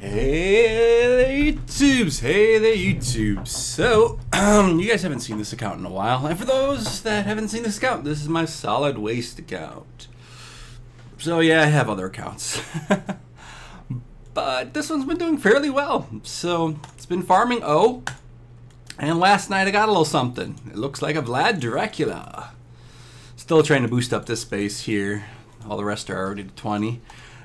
Hey there, YouTubes! Hey there, YouTubes! So, you guys haven't seen this account in a while, and for those that haven't seen this account, this is my solid waste account. So yeah, I have other accounts. But this one's been doing fairly well. So, it's been farming O, and last night I got a little something. It looks like a Vlad Dracula. Still trying to boost up this space here. All the rest are already to 20.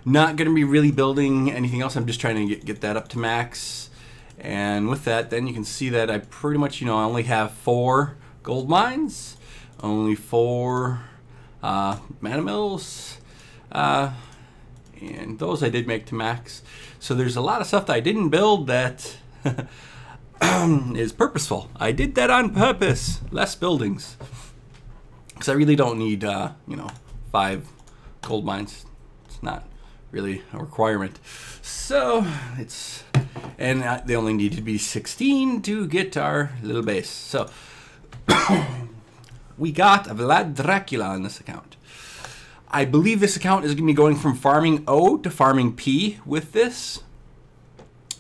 Not going to be really building anything else. I'm just trying to get that up to max. And with that, then you can see that I pretty much, I only have 4 gold mines, only 4 mana mills, and those I did make to max. So there's a lot of stuff that I didn't build that is purposeful. I did that on purpose. Less buildings. Because I really don't need, 5 gold mines. It's not really a requirement. So and they only need to be 16 to get our little base. So we got a Vlad Dracula on this account. I believe this account is going to be going from farming O to farming P with this.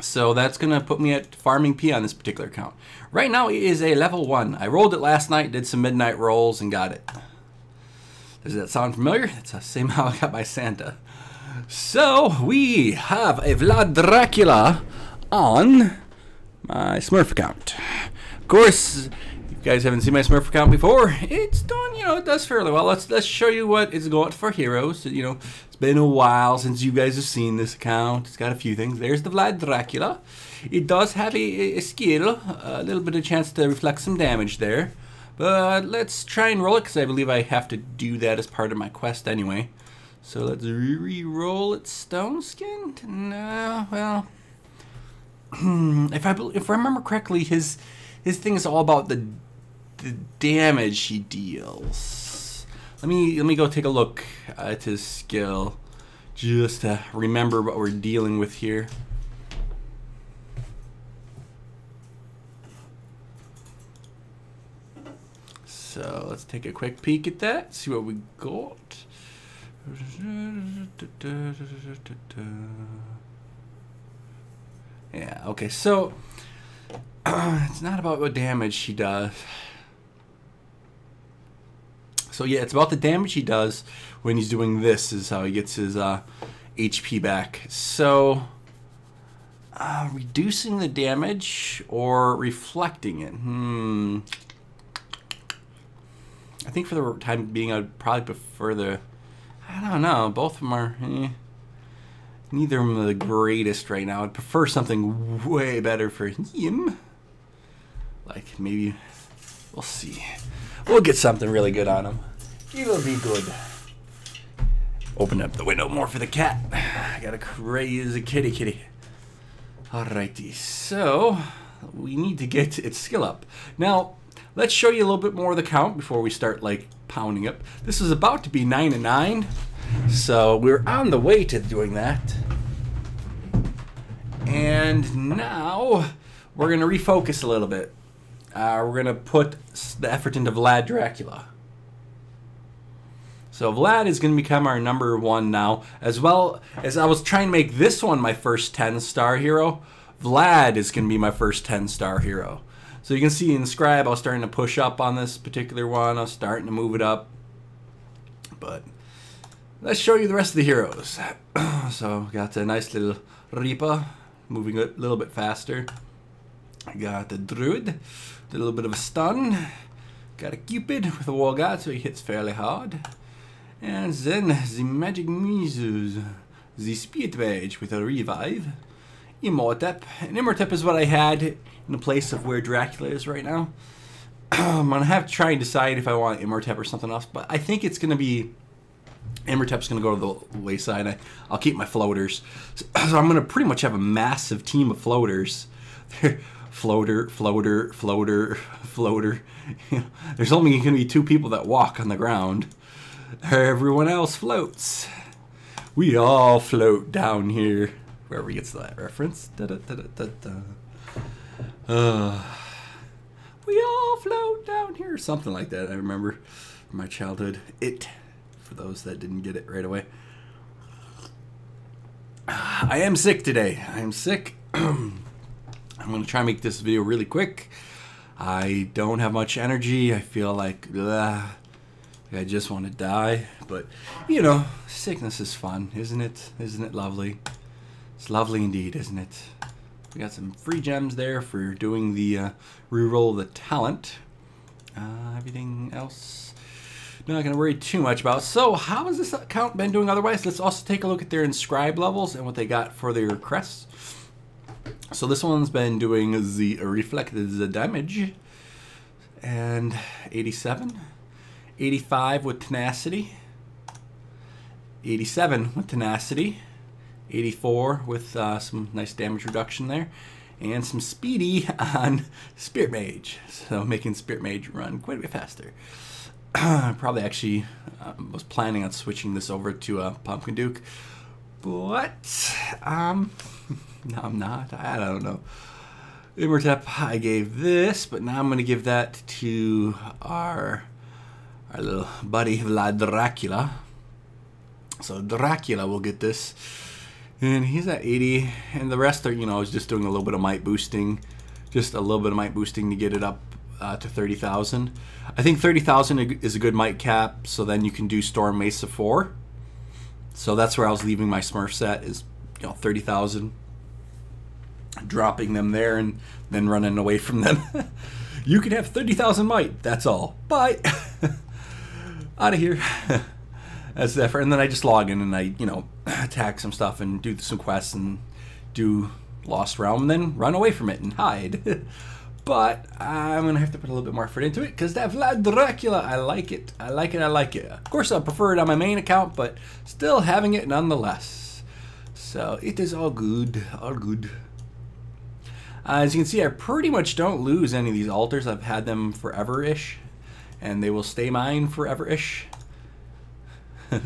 So that's going to put me at farming P on this particular account. Right now it is a level 1. I rolled it last night, did some midnight rolls, and got it. Does that sound familiar? That's the same how I got my Santa. So we have a Vlad Dracula on my Smurf account. Of course, if you guys haven't seen my Smurf account before, it's done, it does fairly well. Let's show you what it's got for heroes. It's been a while since you guys have seen this account. It's got a few things. There's the Vlad Dracula. It does have a skill, a little bit of chance to reflect some damage there. But let's try and roll it, because I believe I have to do that as part of my quest anyway. So let's re-roll it. Stone skinned? No, well, if I remember correctly, his thing is all about the damage he deals. Let me go take a look at his skill, just to remember what we're dealing with here. So let's take a quick peek at that, see what we got. Yeah, okay, so it's not about what damage he does. So yeah, it's about the damage he does when he's doing this, is how he gets his HP back. So reducing the damage or reflecting it? I think for the time being, I'd probably prefer the... I don't know. Both of them are... Neither of them are the greatest right now. I'd prefer something way better for him. Like, maybe... We'll see. We'll get something really good on him. It'll be good. Open up the window more for the cat. I got a crazy kitty. Alrighty. So, we need to get its skill up. Now, let's show you a little bit more of the count before we start, pounding up. This is about to be 9 and 9. So we're on the way to doing that. And now we're going to refocus a little bit. We're going to put the effort into Vlad Dracula. So Vlad is going to become our number 1 now. As well as I was trying to make this one my first 10-star hero, Vlad is going to be my first 10-star hero. So you can see in the scribe, I was starting to push up on this particular one. I was starting to move it up. But let's show you the rest of the heroes. So got a nice little Reaper, moving a little bit faster. I got the Druid, a little bit of a stun. Got a Cupid with a War God, so he hits fairly hard. And then the Magic Muses, the Spirit Mage with a Revive. Immortep. And Immortep is what I had in the place of where Dracula is right now. I'm going to have to try and decide if I want Immortep or something else, but I think it's going to be... Immortep's going to go to the wayside. I'll keep my floaters. So I'm going to pretty much have a massive team of floaters. Floater. There's only going to be 2 people that walk on the ground. Everyone else floats. We all float down here. Wherever he gets that reference. We all float down here. Something like that, I remember from my childhood. For those that didn't get it right away. I am sick today. I am sick. I'm going to try and make this video really quick. I don't have much energy. I feel like I just want to die. But, you know, sickness is fun, isn't it? Isn't it lovely? It's lovely indeed, isn't it? We got some free gems there for doing the reroll of the talent. Everything else, not going to worry too much about. So how has this account been doing otherwise? Let's also take a look at their inscribe levels and what they got for their crests. So this one's been doing the reflected damage, and 87, 85 with tenacity, 87 with tenacity, 84 with some nice damage reduction there, and some speedy on Spirit Mage, so making Spirit Mage run quite a bit faster. Probably actually was planning on switching this over to a Pumpkin Duke, but no, I'm not. I don't know. Imhotep I gave this, but now I'm going to give that to our little buddy Vlad Dracula. So Dracula will get this. And he's at 80, and the rest are, you know, is just doing a little bit of might boosting. Just a little bit of might boosting to get it up to 30,000. I think 30,000 is a good might cap, so then you can do Storm Mesa 4. So that's where I was leaving my Smurf set, is, you know, 30,000. Dropping them there and then running away from them. You can have 30,000 might, that's all. Bye! Out of here. That's the effort. And then I just log in and I, you know, attack some stuff and do some quests and do Lost Realm and then run away from it and hide. But I'm going to have to put a little bit more effort into it because that Vlad Dracula, I like it. I like it. I like it. Of course, I prefer it on my main account, but still having it nonetheless. So it is all good. All good. As you can see, I pretty much don't lose any of these altars. I've had them forever-ish, and they will stay mine forever-ish.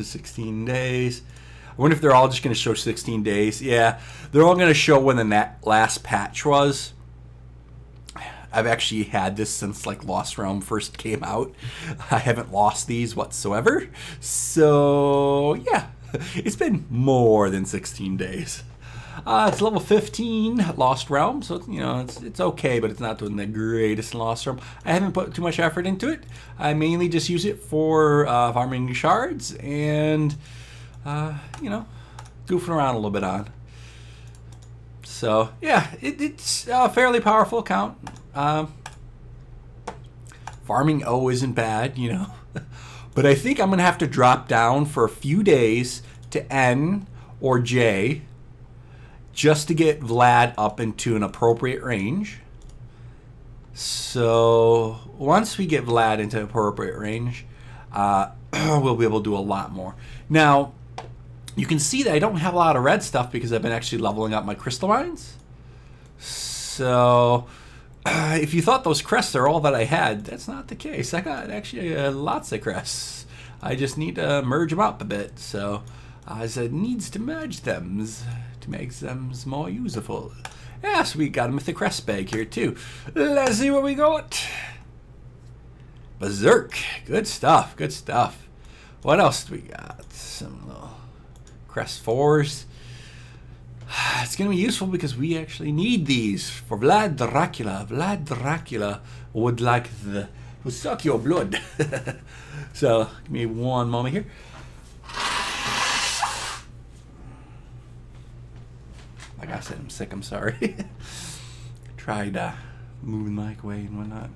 16 days. I wonder if they're all just going to show 16 days. Yeah, they're all going to show when the last patch was. I've actually had this since like Lost Realm first came out. I haven't lost these whatsoever. So, yeah, it's been more than 16 days. It's level 15 Lost Realm, so you know it's okay, but it's not doing the greatest in Lost Realm. I haven't put too much effort into it. I mainly just use it for farming shards and you know, goofing around a little bit on. So yeah, it's a fairly powerful account. Farming O isn't bad, you know, but I think I'm gonna have to drop down for a few days to N or J. Just to get Vlad up into an appropriate range. So once we get Vlad into appropriate range, we'll be able to do a lot more. Now, you can see that I don't have a lot of red stuff because I've been actually leveling up my crystal mines. So if you thought those crests are all that I had, that's not the case. I got actually lots of crests. I just need to merge them up a bit. So it needs to merge them to make them more useful. Yes, we got a mythic crest bag here too. Let's see what we got. Berserk. Good stuff. Good stuff. What else do we got? Some little crest 4s. It's going to be useful because we actually need these for Vlad Dracula. Vlad Dracula would like to suck your blood. So, give me one moment here. Like I said, I'm sick, I'm sorry. Tried moving the mic away and whatnot.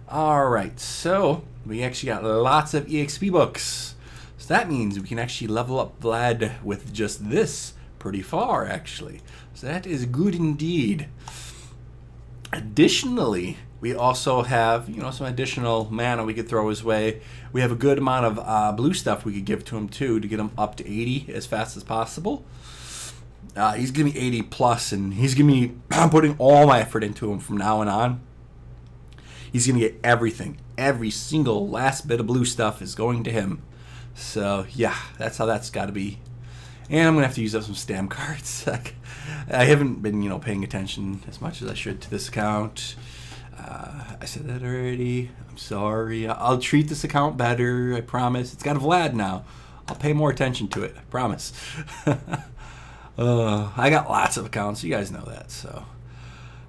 Alright, so we actually got lots of EXP books. So that means we can actually level up Vlad with just this pretty far, actually. So that is good indeed. Additionally, we also have, you know, some additional mana we could throw his way. We have a good amount of blue stuff we could give to him too to get him up to 80 as fast as possible. He's giving me 80 plus, and he's giving me, I'm putting all my effort into him from now on. He's going to get everything. Every single last bit of blue stuff is going to him. So, yeah, that's how that's got to be. And I'm going to have to use up some stamp cards. I haven't been, you know, paying attention as much as I should to this account. I said that already. I'm sorry. I'll treat this account better, I promise. It's got a Vlad now. I'll pay more attention to it, I promise. I got lots of accounts. You guys know that. So,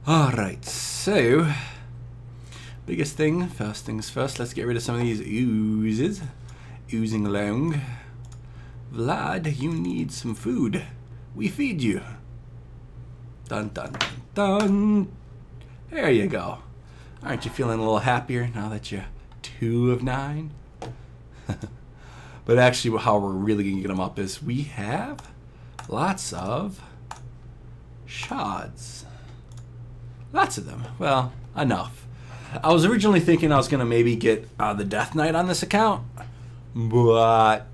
all right. So, biggest thing, first things first. Let's get rid of some of these oozes. Oozing along. Vlad, you need some food. We feed you. Dun dun dun dun. There you go. Aren't you feeling a little happier now that you're 2 of 9? But actually, how we're really gonna get them up is we have lots of shards. Lots of them. Well, enough. I was originally thinking I was gonna maybe get the Death Knight on this account, but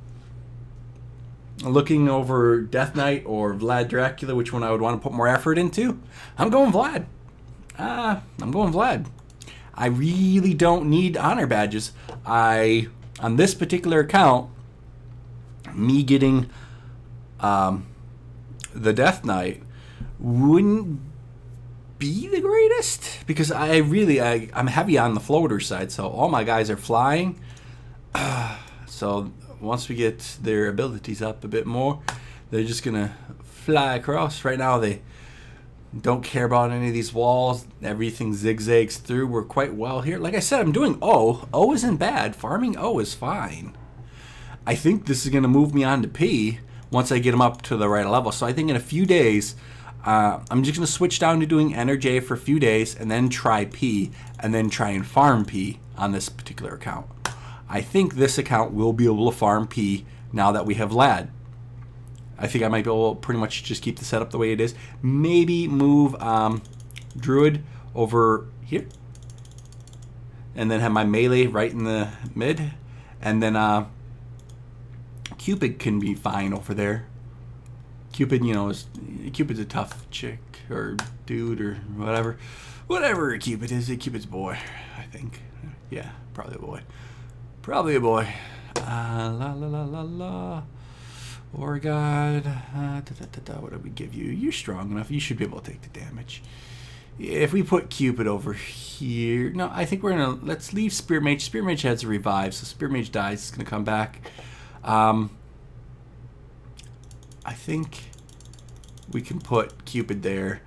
looking over Death Knight or Vlad Dracula, which one I would want to put more effort into, I'm going Vlad. I'm going Vlad. I really don't need honor badges. On this particular account, me getting the Death Knight wouldn't be the greatest, because I'm heavy on the floater side, so all my guys are flying. So once we get their abilities up a bit more, they're just gonna fly across. Right now they don't care about any of these walls. Everything zigzags through. We're quite well here. Like I said, I'm doing O. O isn't bad. Farming O is fine. I think this is gonna move me on to P once I get them up to the right level. So I think in a few days, I'm just gonna switch down to doing N or J for a few days and then try P and then try and farm P on this particular account. I think this account will be able to farm P now that we have Vlad. I think I might be able to pretty much just keep the setup the way it is. Maybe move Druid over here. And then have my melee right in the mid. And then Cupid can be fine over there. Cupid, you know, Cupid's a tough chick or dude or whatever. Whatever Cupid is, Cupid's a boy, I think. Yeah, probably a boy. Probably a boy. La la la la la. Or God. What did we give you? You're strong enough. You should be able to take the damage. If we put Cupid over here. No, I think we're gonna. Let's leave Spear Mage. Spear Mage has a revive, so Spear Mage dies. It's gonna come back. I think we can put Cupid there.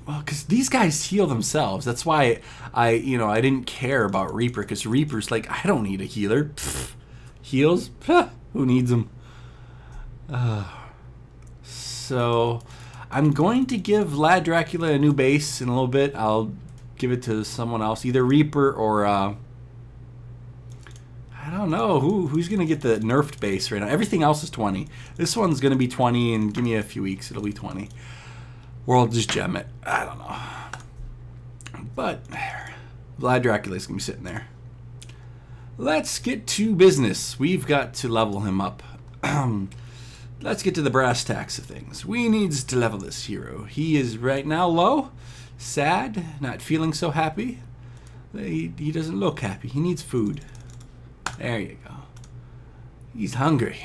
Well, because these guys heal themselves. That's why I didn't care about Reaper, because Reaper's like, I don't need a healer. Pfft. Heals? Pfft. Who needs them? So I'm going to give Vlad Dracula a new base in a little bit. I'll give it to someone else, either Reaper or I don't know who's gonna get the nerfed base right now. Everything else is 20. This one's gonna be 20, and give me a few weeks, it'll be 20. Or I'll just gem it. I don't know. But Vlad Dracula's gonna be sitting there. Let's get to business. We've got to level him up. Let's get to the brass tacks of things. We need to level this hero. He is right now low, sad, not feeling so happy. He doesn't look happy. He needs food. There you go. He's hungry.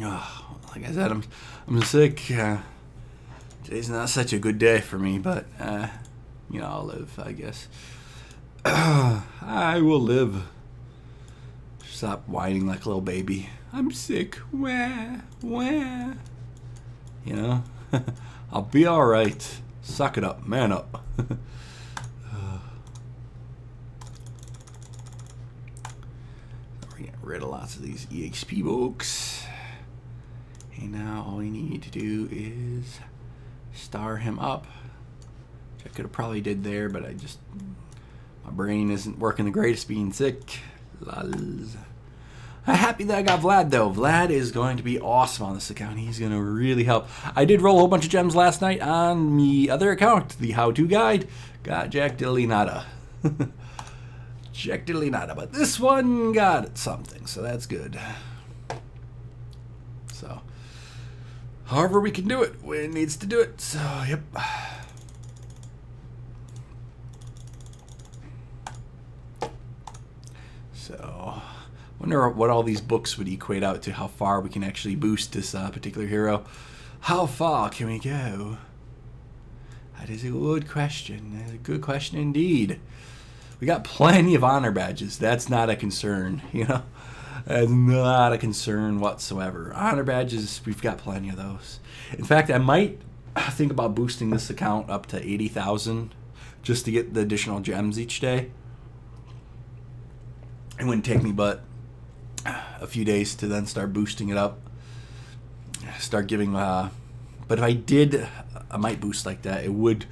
Oh, like I said, I'm sick. Today's not such a good day for me, but I'll live, I guess. I will live. Stop whining like a little baby. I'm sick. Wah, wah. You know, I'll be all right. Suck it up, man up. We're getting rid of lots of these EXP books. And now all we need to do is star him up. Which I could have probably did there, but my brain isn't working the greatest being sick. Lulz. I'm happy that I got Vlad though. Vlad is going to be awesome on this account. He's going to really help. I did roll a whole bunch of gems last night on the other account, the how-to guide. Got Jack Diddly Nada. Jack Diddly Nada. But this one got something, so that's good. So, however we can do it when it needs to do it. So, yep. So, wonder what all these books would equate out to, how far we can actually boost this particular hero. How far can we go? That is a good question. That is a good question indeed. We got plenty of honor badges. That's not a concern, you know. That's not a concern whatsoever. Honor badges, we've got plenty of those. In fact, I might think about boosting this account up to 80,000 just to get the additional gems each day. It wouldn't take me but a few days to then start boosting it up. Start giving, but if I did, I might boost like that. It would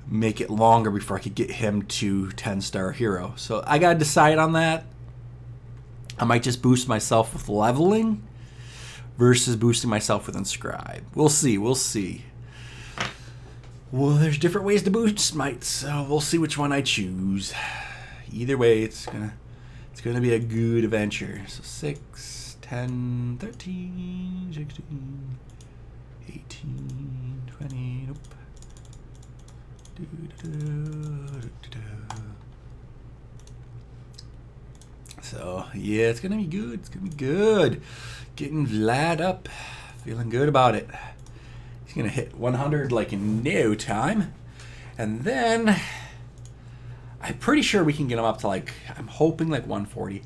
make it longer before I could get him to 10-star hero. So I gotta decide on that. I might just boost myself with leveling versus boosting myself with inscribe. We'll see. We'll see. Well, there's different ways to boost mites, so we'll see which one I choose. Either way, it's gonna be a good adventure. So 6, 10, 13, 16, 18, 20. Nope. So yeah, it's gonna be good. It's gonna be good. Getting Vlad up, feeling good about it. He's gonna hit 100 like in no time, and then I'm pretty sure we can get him up to like, I'm hoping like 140.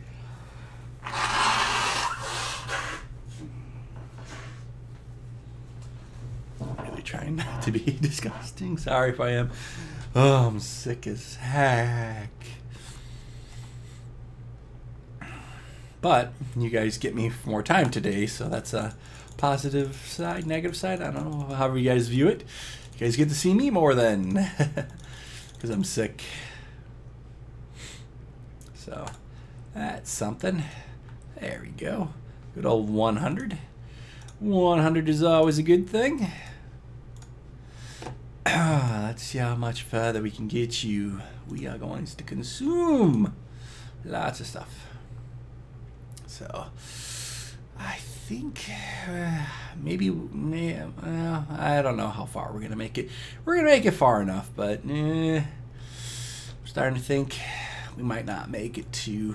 Really trying not to be disgusting. Sorry if I am. Oh, I'm sick as heck. But you guys get me more time today, so that's a positive side, negative side. I don't know, however you guys view it. You guys get to see me more then, because I'm sick. So that's something. There we go. Good old 100. 100 is always a good thing. Let's see how much further we can get you. We are going to consume lots of stuff. So I think maybe I don't know how far we're gonna make it. We're gonna make it far enough, but I'm starting to think we might not make it to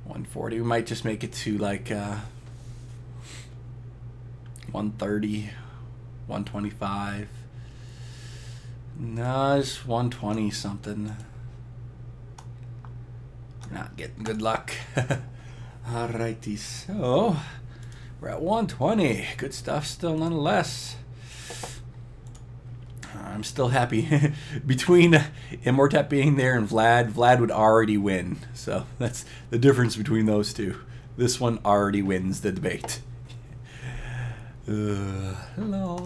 140. We might just make it to like 130, 125. No, it's 120 something. Not getting good luck. Alrighty, so we're at 120. Good stuff still nonetheless. I'm still happy. Between Immortep being there and Vlad would already win. So that's the difference between those two. This one already wins the debate. Hello.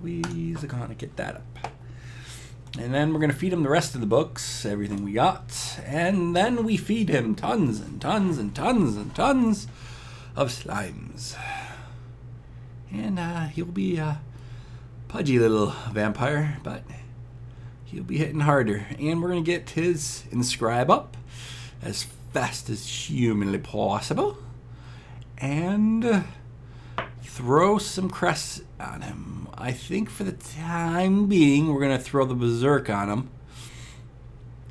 We're gonna get that up. And then we're going to feed him the rest of the books, everything we got. And then we feed him tons and tons and tons and tons of slimes. And he'll be a pudgy little vampire, but he'll be hitting harder. And we're going to get his inscribe up as fast as humanly possible. And throw some crests on him. I think for the time being, we're gonna throw the berserk on him.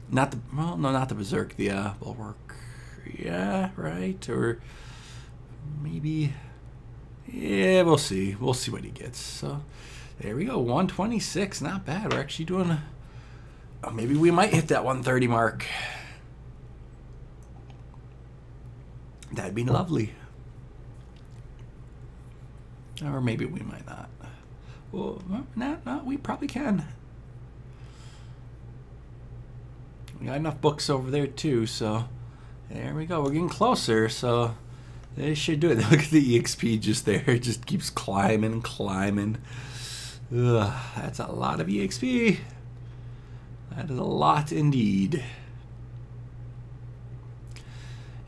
Not the not the berserk. The bulwark. Yeah, right. Or maybe. Yeah, we'll see. We'll see what he gets. So there we go. 126. Not bad. We're actually doing. Oh, maybe we might hit that 130 mark. That'd be lovely. Or maybe we might not. Well, no, we probably can. We got enough books over there too, so there we go. We're getting closer, so they should do it. Look at the EXP just there. It just keeps climbing and climbing. Ugh, that's a lot of EXP. That is a lot indeed.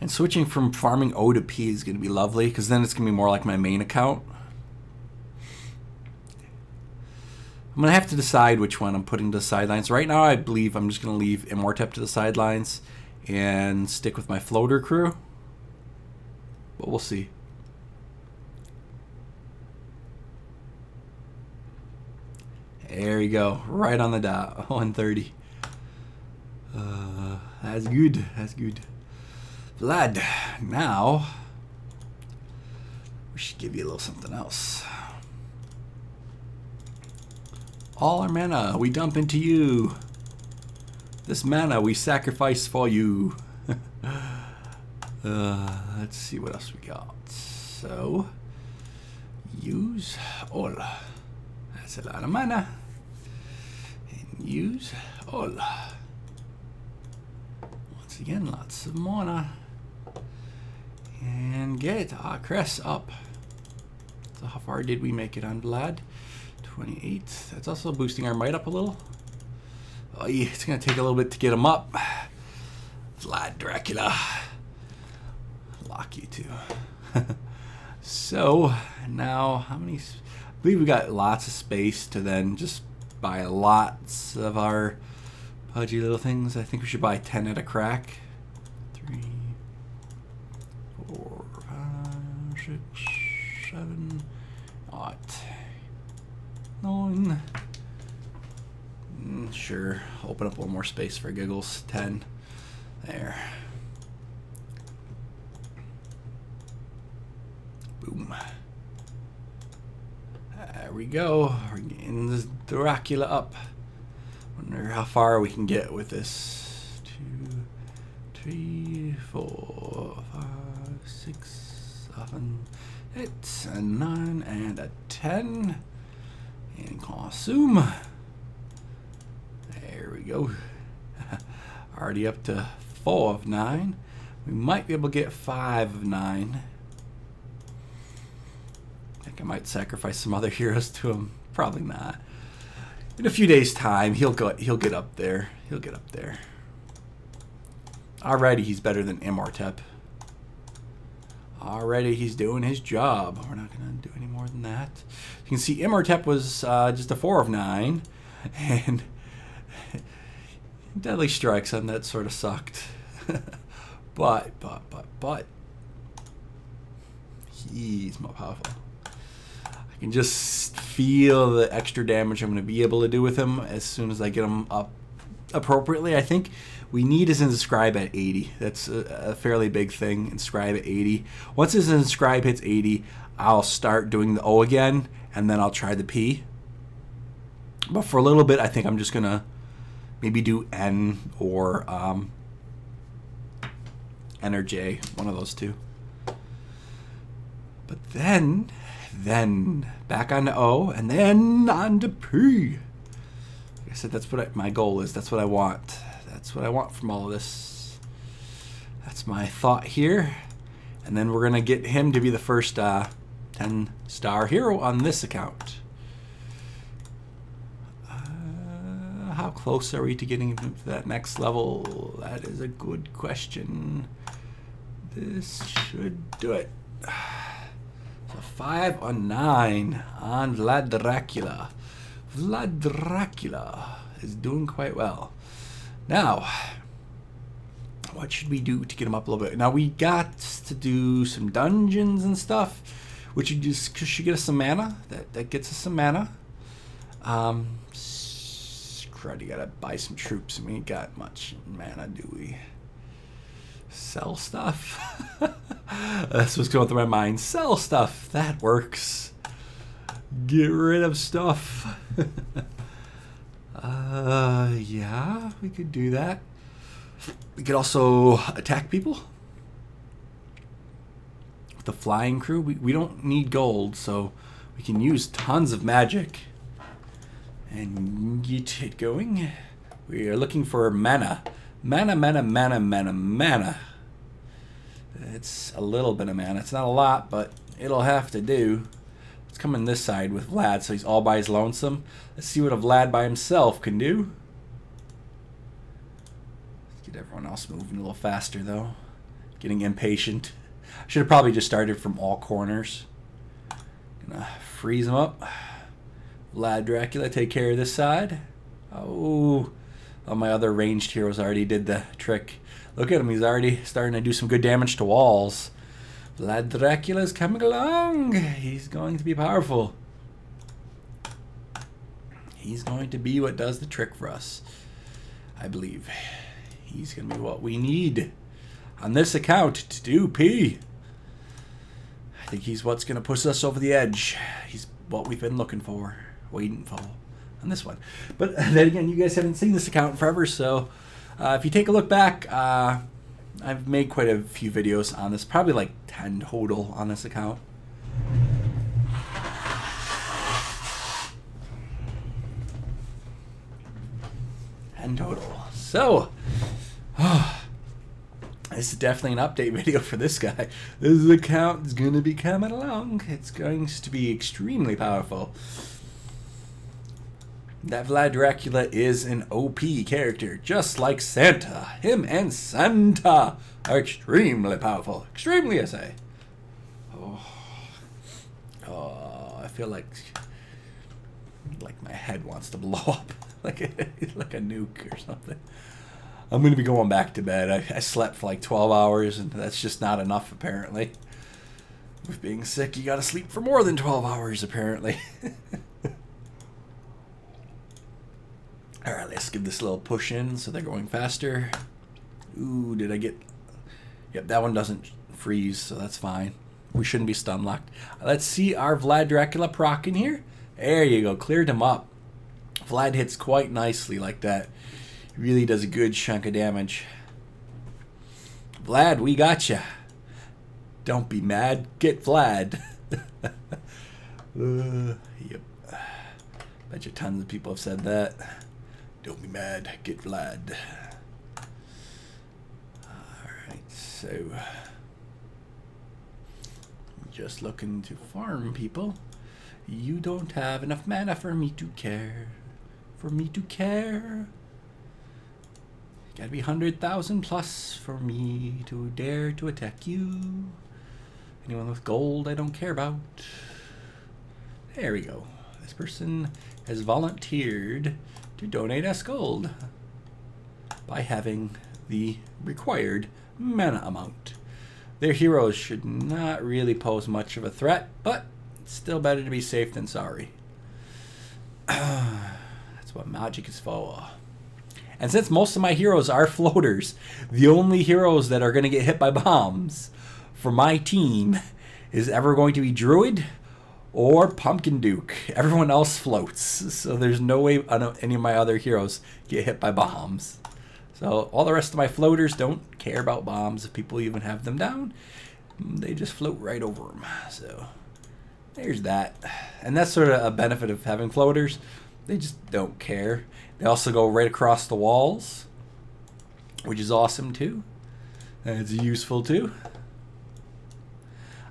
And switching from farming O to P is going to be lovely, because then it's going to be more like my main account. I'm going to have to decide which one I'm putting to the sidelines. Right now, I believe I'm just going to leave Immortep to the sidelines and stick with my floater crew. But we'll see. There you go. Right on the dot. 130. That's good. That's good. Vlad, now we should give you a little something else. All our mana we dump into you. This mana we sacrifice for you. Let's see what else we got. So, use all. That's a lot of mana. And use all. Once again, lots of mana. And get our crest up. So how far did we make it on Vlad? 28. That's also boosting our might up a little. Oh yeah, it's gonna take a little bit to get him up. Vlad Dracula. Lock you two. So now how many? I believe we got lots of space to then just buy lots of our pudgy little things. I think we should buy 10 at a crack. 3, 4, 5, 6, 7, 8, 9. Sure, open up a little more space for giggles. 10. There. Boom. There we go. We're getting this Dracula up. Wonder how far we can get with this. 2, 3, 4, 5, 6, 7, 8, a 9, and a 10. And consume. There we go. Already up to 4 of 9. We might be able to get 5 of 9. I think I might sacrifice some other heroes to him. Probably not. In a few days' time, he'll get up there. He'll get up there. Already, he's better than Imhotep. Already, he's doing his job. We're not gonna do any more than that. You can see Imhotep was just a 4 of 9, and Deadly Strikes on that sort of sucked. but he's more powerful. I can just feel the extra damage I'm going to be able to do with him as soon as I get him up appropriately. I think we need his inscribe at 80. That's a fairly big thing. Inscribe at 80. Once his inscribe hits 80, I'll start doing the O again, and then I'll try the P. But for a little bit, I think I'm just going to maybe do N or N or J, one of those two. But then back on to O, and then on to P. Like I said, that's what my goal is. That's what I want. That's what I want from all of this. That's my thought here. And then we're going to get him to be the first 10-star hero on this account. How close are we to getting to that next level? That is a good question. This should do it. So 5 on 9 on Vlad Dracula. Vlad Dracula is doing quite well. Now, what should we do to get him up a little bit? Now we got to do some dungeons and stuff, which should get us some mana. That gets us some mana. You gotta buy some troops, and we ain't got much mana, do we? Sell stuff? That's what's going through my mind. Sell stuff. That works. Get rid of stuff. Yeah, we could do that. We could also attack people. With the flying crew, we don't need gold, so we can use tons of magic. And get it going. We are looking for mana. Mana. It's a little bit of mana. It's not a lot, but it'll have to do. Let's come in this side with Vlad, so he's all by his lonesome. Let's see what a Vlad by himself can do. Let's get everyone else moving a little faster, though. Getting impatient. Should have probably just started from all corners. Gonna freeze him up. Vlad Dracula, take care of this side. Oh, all my other ranged heroes already did the trick. Look at him, he's already starting to do some good damage to walls. Vlad Dracula is coming along. He's going to be powerful. He's going to be what does the trick for us, I believe. He's going to be what we need on this account to do P. I think he's what's going to push us over the edge. He's what we've been looking for. Waiting for on this one. But then again, you guys haven't seen this account in forever, so if you take a look back, I've made quite a few videos on this, probably like 10 total on this account. And total. So, this is definitely an update video for this guy. This account is going to be coming along. It's going to be extremely powerful. That Vlad Dracula is an OP character, just like Santa. Him and Santa are extremely powerful. Extremely, I say. Oh, I feel like my head wants to blow up. like a nuke or something. I'm going to be going back to bed. I slept for like 12 hours, and that's just not enough, apparently. With being sick, you got to sleep for more than 12 hours, apparently. Alright, let's give this a little push in so they're going faster. Ooh, did I get... Yep, that one doesn't freeze, so that's fine. We shouldn't be stun locked. Let's see our Vlad Dracula proc in here. There you go, cleared him up. Vlad hits quite nicely like that. He really does a good chunk of damage. Vlad, we got ya. Don't be mad, get Vlad. Yep. Bet you tons of people have said that. Don't be mad, get Vlad. Alright, so just looking to farm people. You don't have enough mana for me to care. For me to care. Gotta be 100,000 plus for me to dare to attack you. Anyone with gold I don't care about. There we go. This person has volunteered to donate us gold by having the required mana amount. Their heroes should not really pose much of a threat, but it's still better to be safe than sorry. That's what magic is for. And since most of my heroes are floaters, the only heroes that are going to get hit by bombs for my team is ever going to be Druid or Pumpkin Duke. Everyone else floats, so there's no way any of my other heroes get hit by bombs. So all the rest of my floaters don't care about bombs. If people even have them down, they just float right over them. So there's that. And that's sort of a benefit of having floaters. They just don't care. They also go right across the walls, which is awesome too. And it's useful too.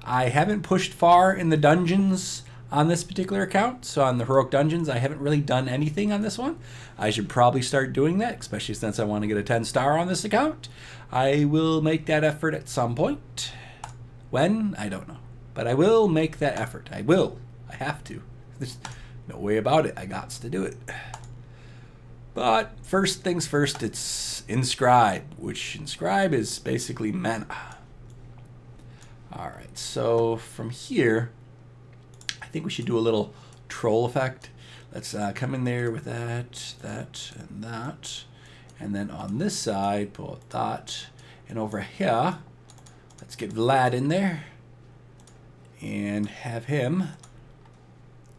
I haven't pushed far in the dungeons on this particular account. So on the Heroic Dungeons, I haven't really done anything on this one. I should probably start doing that, especially since I want to get a 10-star on this account. I will make that effort at some point. When? I don't know. But I will make that effort. I will. I have to. There's no way about it. I got to do it. But first things first, it's Inscribe, which Inscribe is basically mana. Alright, so from here, I think we should do a little troll effect. Let's come in there with that, and that. And then on this side, pull that. And over here, let's get Vlad in there. And have him,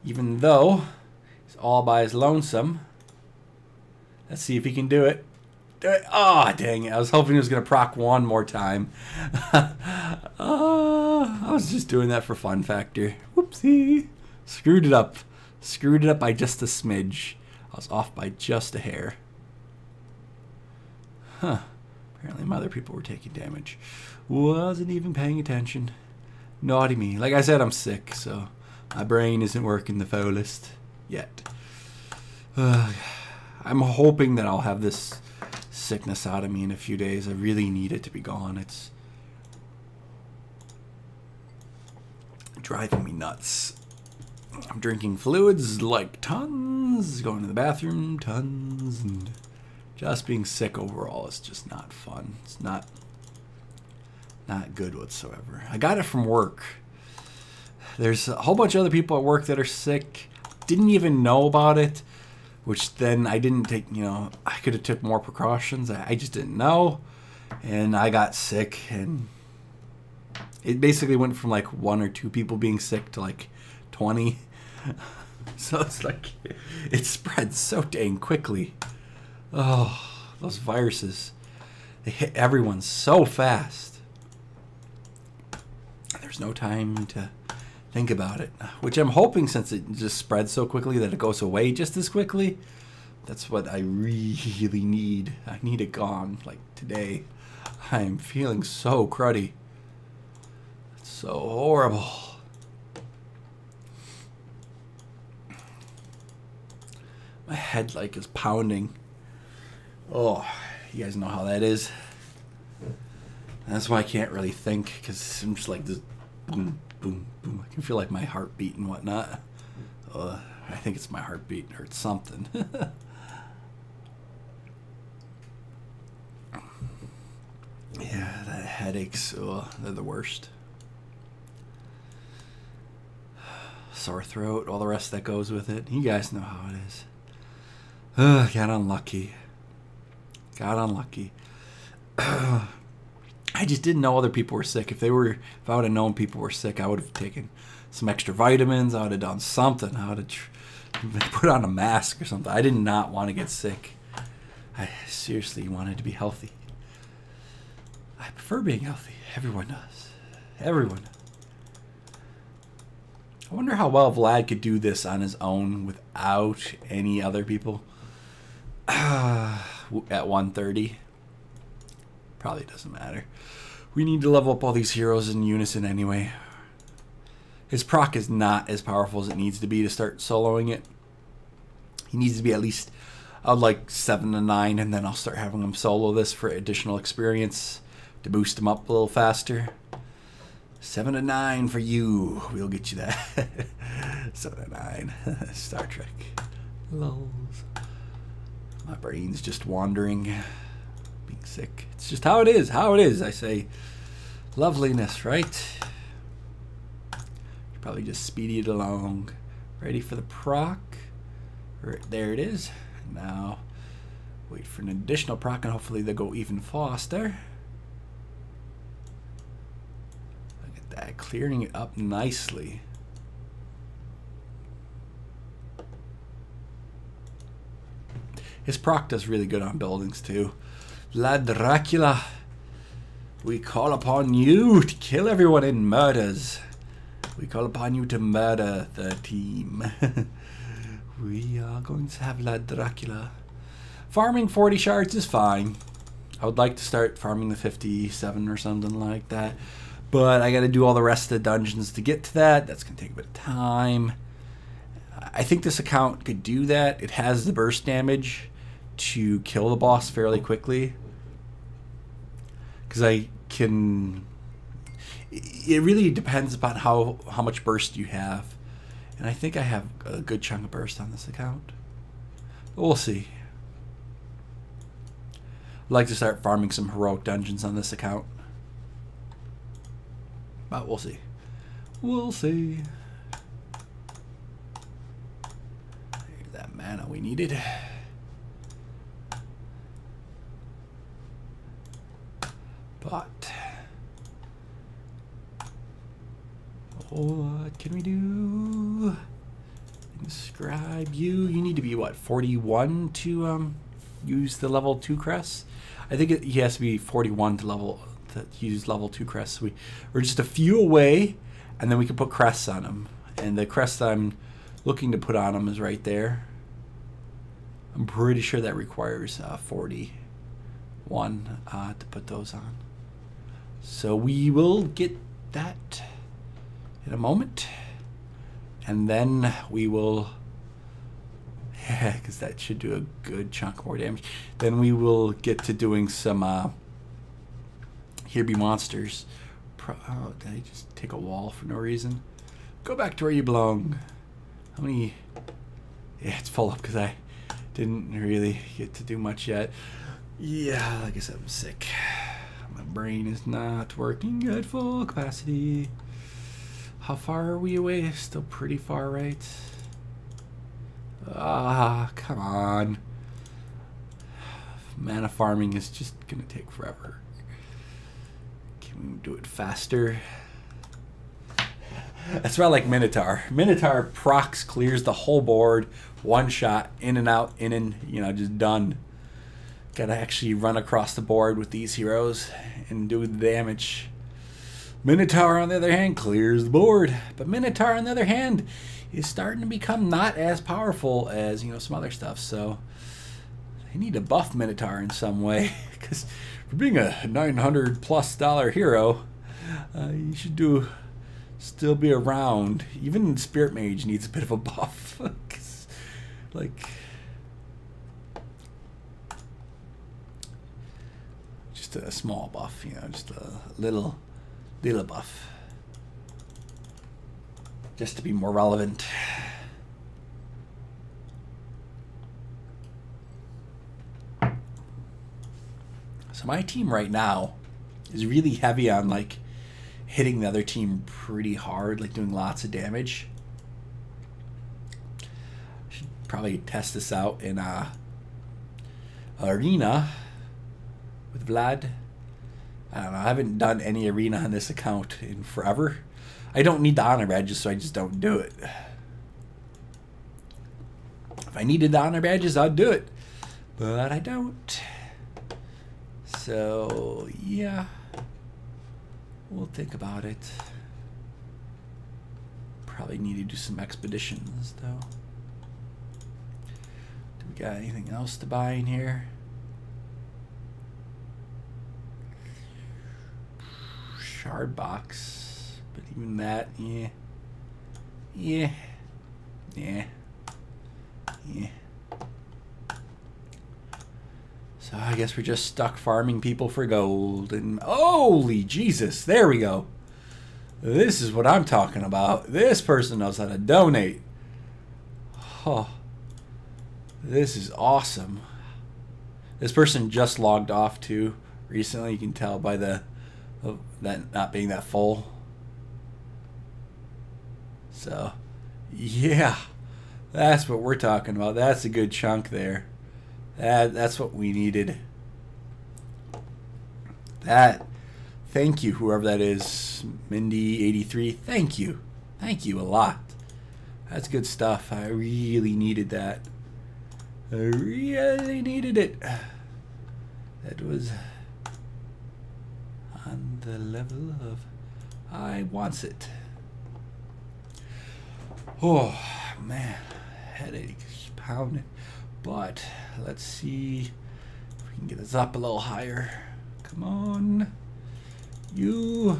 even though he's all by his lonesome. Let's see if he can do it. Oh, dang it. I was hoping he was going to proc one more time. I was just doing that for fun factor. Whoopsie. Screwed it up. Screwed it up by just a smidge. I was off by just a hair. Huh. Apparently my other people were taking damage. Wasn't even paying attention. Naughty me. Like I said, I'm sick, so my brain isn't working the foulest yet. I'm hoping that I'll have this sickness out of me in a few days. I really need it to be gone. It's driving me nuts. I'm drinking fluids like tons, going to the bathroom tons, and just being sick overall is just not fun. It's not good whatsoever. I got it from work. There's a whole bunch of other people at work that are sick. Didn't even know about it. Which then I didn't take, I could have took more precautions. I just didn't know. And I got sick. And it basically went from like 1 or 2 people being sick to like 20. So it's like, it spread so dang quickly. Oh, those viruses. They hit everyone so fast. There's no time to think about it. Which I'm hoping, since it just spreads so quickly, that it goes away just as quickly. That's what I really need. I need it gone, like today. I'm feeling so cruddy. It's so horrible. My head like is pounding. Oh, you guys know how that is. That's why I can't really think, because I'm just like this boom, boom, boom. I can feel like my heartbeat and whatnot. I think it's my heartbeat or it's something. Yeah, that headaches, they're the worst. Sore throat, all the rest that goes with it. You guys know how it is. Got unlucky. Got unlucky. I just didn't know other people were sick. If I would have known people were sick, I would have taken some extra vitamins. I would have done something. I would have put on a mask or something. I did not want to get sick. I seriously wanted to be healthy. I prefer being healthy. Everyone does. Everyone does. I wonder how well Vlad could do this on his own without any other people. At 130. Probably doesn't matter. We need to level up all these heroes in unison anyway. His proc is not as powerful as it needs to be to start soloing it. He needs to be at least like 7 to 9, and then I'll start having him solo this for additional experience to boost him up a little faster. 7 to 9 for you. We'll get you that. 7 to 9. Star Trek. Lols. My brain's just wandering. Being sick. It's just how it is. How it is. I say loveliness, right? Probably just speedy it along. Ready for the proc. Right, there it is. Now wait for an additional proc, and hopefully they'll go even faster. Look at that, clearing it up nicely. His proc does really good on buildings too. Vlad Dracula, we call upon you to kill everyone in murders. We call upon you to murder the team. We are going to have Vlad Dracula. Farming 40 shards is fine. I would like to start farming the 57 or something like that. But I got to do all the rest of the dungeons to get to that. That's going to take a bit of time. I think this account could do that. It has the burst damage to kill the boss fairly quickly. Because I can... It really depends upon how much burst you have. And I think I have a good chunk of burst on this account. But we'll see. I'd like to start farming some heroic dungeons on this account. But we'll see. We'll see. There's that mana we needed. But what can we do? Describe you. You need to be what, 41 to use the level 2 crest? I think he has to be 41 to use level 2 crests. We're just a few away, and then we can put crests on him. And the crest I'm looking to put on him is right there. I'm pretty sure that requires 41 to put those on. So we will get that in a moment, and then we will, because that should do a good chunk more damage. Then we will get to doing some Here Be Monsters. Oh, did I just take a wall for no reason? Go back to where you belong. How many? Yeah, it's full up because I didn't really get to do much yet. Yeah, like I said, I'm sick. My brain is not working at full capacity. How far are we away? Still pretty far, right? Ah, come on. Mana farming is just gonna take forever. Can we do it faster? That's why I like Minotaur. Minotaur procs, clears the whole board, one shot, in and out, in and, you know, just done. Gotta actually run across the board with these heroes and do the damage. Minotaur, on the other hand, clears the board. But Minotaur, on the other hand, is starting to become not as powerful as, you know, some other stuff. So I need to buff Minotaur in some way, because for being a $900+ hero, you should still be around. Even Spirit Mage needs a bit of a buff. Like, just a small buff, you know, just a little buff, just to be more relevant. So my team right now is really heavy on like hitting the other team pretty hard, like doing lots of damage. Should probably test this out in arena with Vlad. I don't know, I haven't done any arena on this account in forever. I don't need the honor badges, so I just don't do it. If I needed the honor badges, I'd do it. But I don't. So, yeah. We'll think about it. Probably need to do some expeditions, though. Do we got anything else to buy in here? Shard box, but even that, yeah. So I guess we're just stuck farming people for gold. And holy Jesus, there we go. This is what I'm talking about. This person knows how to donate. Oh, this is awesome. This person just logged off too recently. You can tell by that not being that full. So yeah, that's what we're talking about. That's a good chunk there. That's what we needed. Thank you, whoever that is, Mindy83. Thank you a lot. That's good stuff. I really needed that. I really needed it. That was on the level of I wants it. Oh man, headache is pounding. But let's see if we can get this up a little higher. Come on. You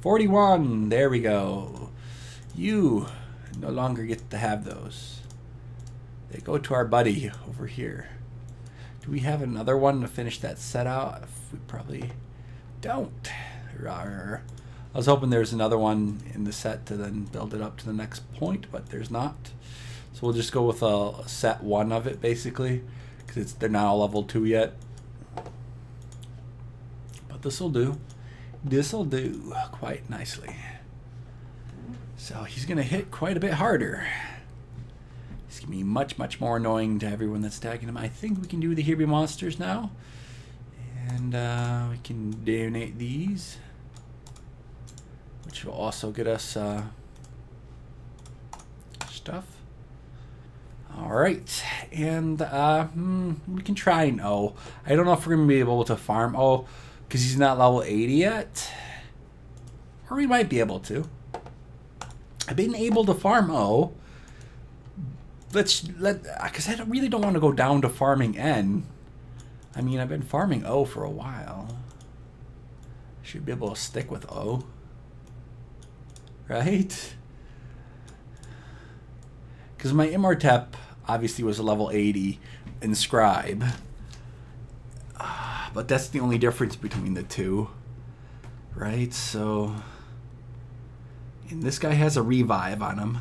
41. There we go. You no longer get to have those. They go to our buddy over here. Do we have another one to finish that set out? We probably don't. I was hoping there was another one in the set to then build it up to the next point, but there's not. So we'll just go with a set 1 of it, basically, because they're not all level 2 yet. But this will do. This will do quite nicely. So he's going to hit quite a bit harder. It's going to be much, much more annoying to everyone that's tagging him. I think we can do the Here monsters now. And we can donate these, which will also get us stuff. Alright, and we can try an O. I don't know if we're going to be able to farm O because he's not level 80 yet. Or we might be able to. I've been able to farm O. Because I really don't want to go down to farming N. I mean, I've been farming O for a while. Should be able to stick with O. Right? Because my Immortep obviously was a level 80 in Scribe. But that's the only difference between the two. Right? So... And this guy has a revive on him.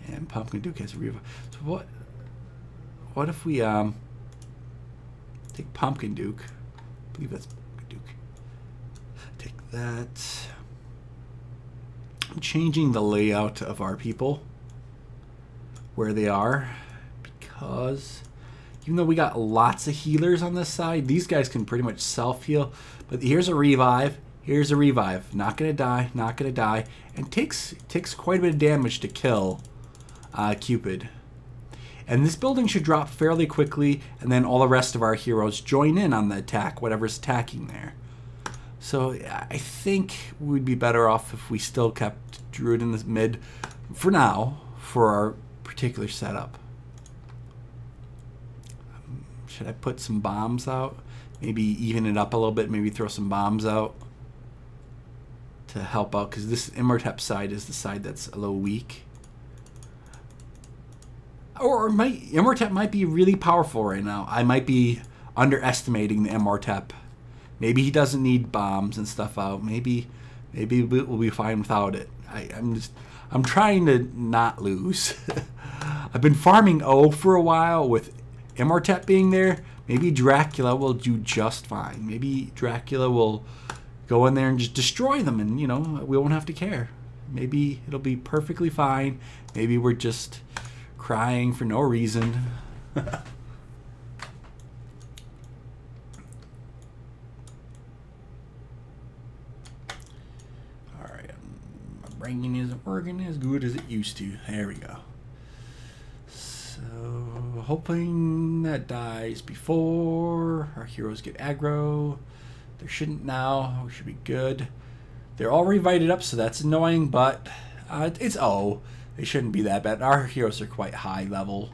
And Pumpkin Duke has a revive. So what if we take Pumpkin Duke? I believe that's Pumpkin Duke. Take that. I'm changing the layout of our people where they are, because even though we got lots of healers on this side, these guys can pretty much self-heal. But here's a revive. Here's a revive. Not gonna die. Not gonna die. And takes quite a bit of damage to kill Cupid. And this building should drop fairly quickly, and then all the rest of our heroes join in on the attack, whatever's attacking there. So I think we'd be better off if we still kept Druid in the mid for now, for our particular setup. Should I put some bombs out? Maybe even it up a little bit, maybe throw some bombs out to help out, because this Imhotep side is the side that's a little weak. Or Imhotep might be really powerful right now. I might be underestimating the Imhotep. Maybe he doesn't need bombs and stuff out. Maybe we'll be fine without it. I'm trying to not lose. I've been farming O for a while with Imhotep being there. Maybe Dracula will do just fine. Maybe Dracula will go in there and just destroy them, and you know, we won't have to care. Maybe it'll be perfectly fine. Maybe we're just crying for no reason. Alright, my brain isn't working as good as it used to. There we go. So, hoping that dies before our heroes get aggro. There shouldn't now. We should be good. They're all reinvited up, so that's annoying, but it's O. They shouldn't be that bad. Our heroes are quite high level.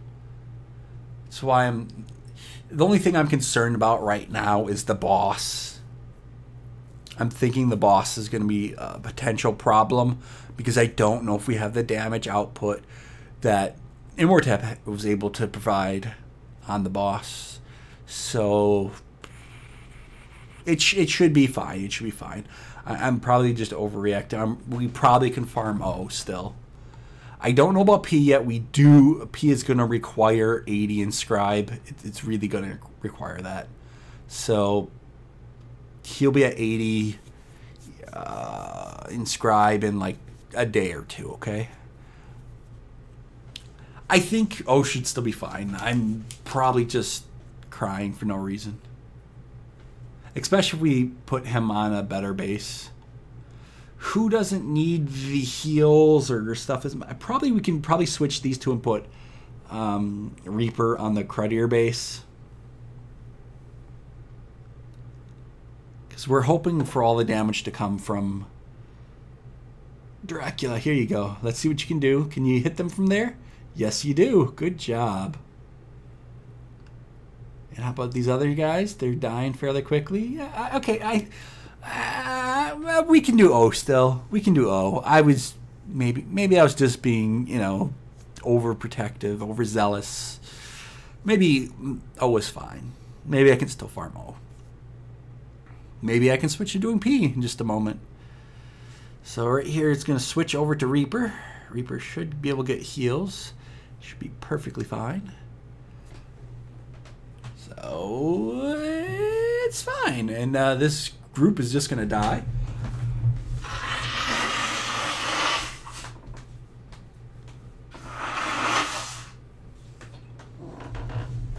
That's why the only thing I'm concerned about right now is the boss. I'm thinking the boss is going to be a potential problem because I don't know if we have the damage output that Imhotep was able to provide on the boss. So it should be fine. It should be fine. I'm probably just overreacting. We probably can farm O still. I don't know about P yet. P is going to require 80 inscribe. It's really going to require that. So he'll be at 80 inscribe in like a day or two, okay? I think O should still be fine. I'm probably just crying for no reason. Especially if we put him on a better base. Who doesn't need the heals or stuff? We can probably switch these two and put Reaper on the cruddier base. Because we're hoping for all the damage to come from Dracula. Here you go. Let's see what you can do. Can you hit them from there? Yes, you do. Good job. And how about these other guys? They're dying fairly quickly. Yeah, okay, we can do O still. We can do O. Maybe I was just being, you know, overprotective, overzealous. Maybe O is fine. Maybe I can still farm O. Maybe I can switch to doing P in just a moment. So right here it's going to switch over to Reaper. Reaper should be able to get heals. Should be perfectly fine. So it's fine. And this group is just going to die.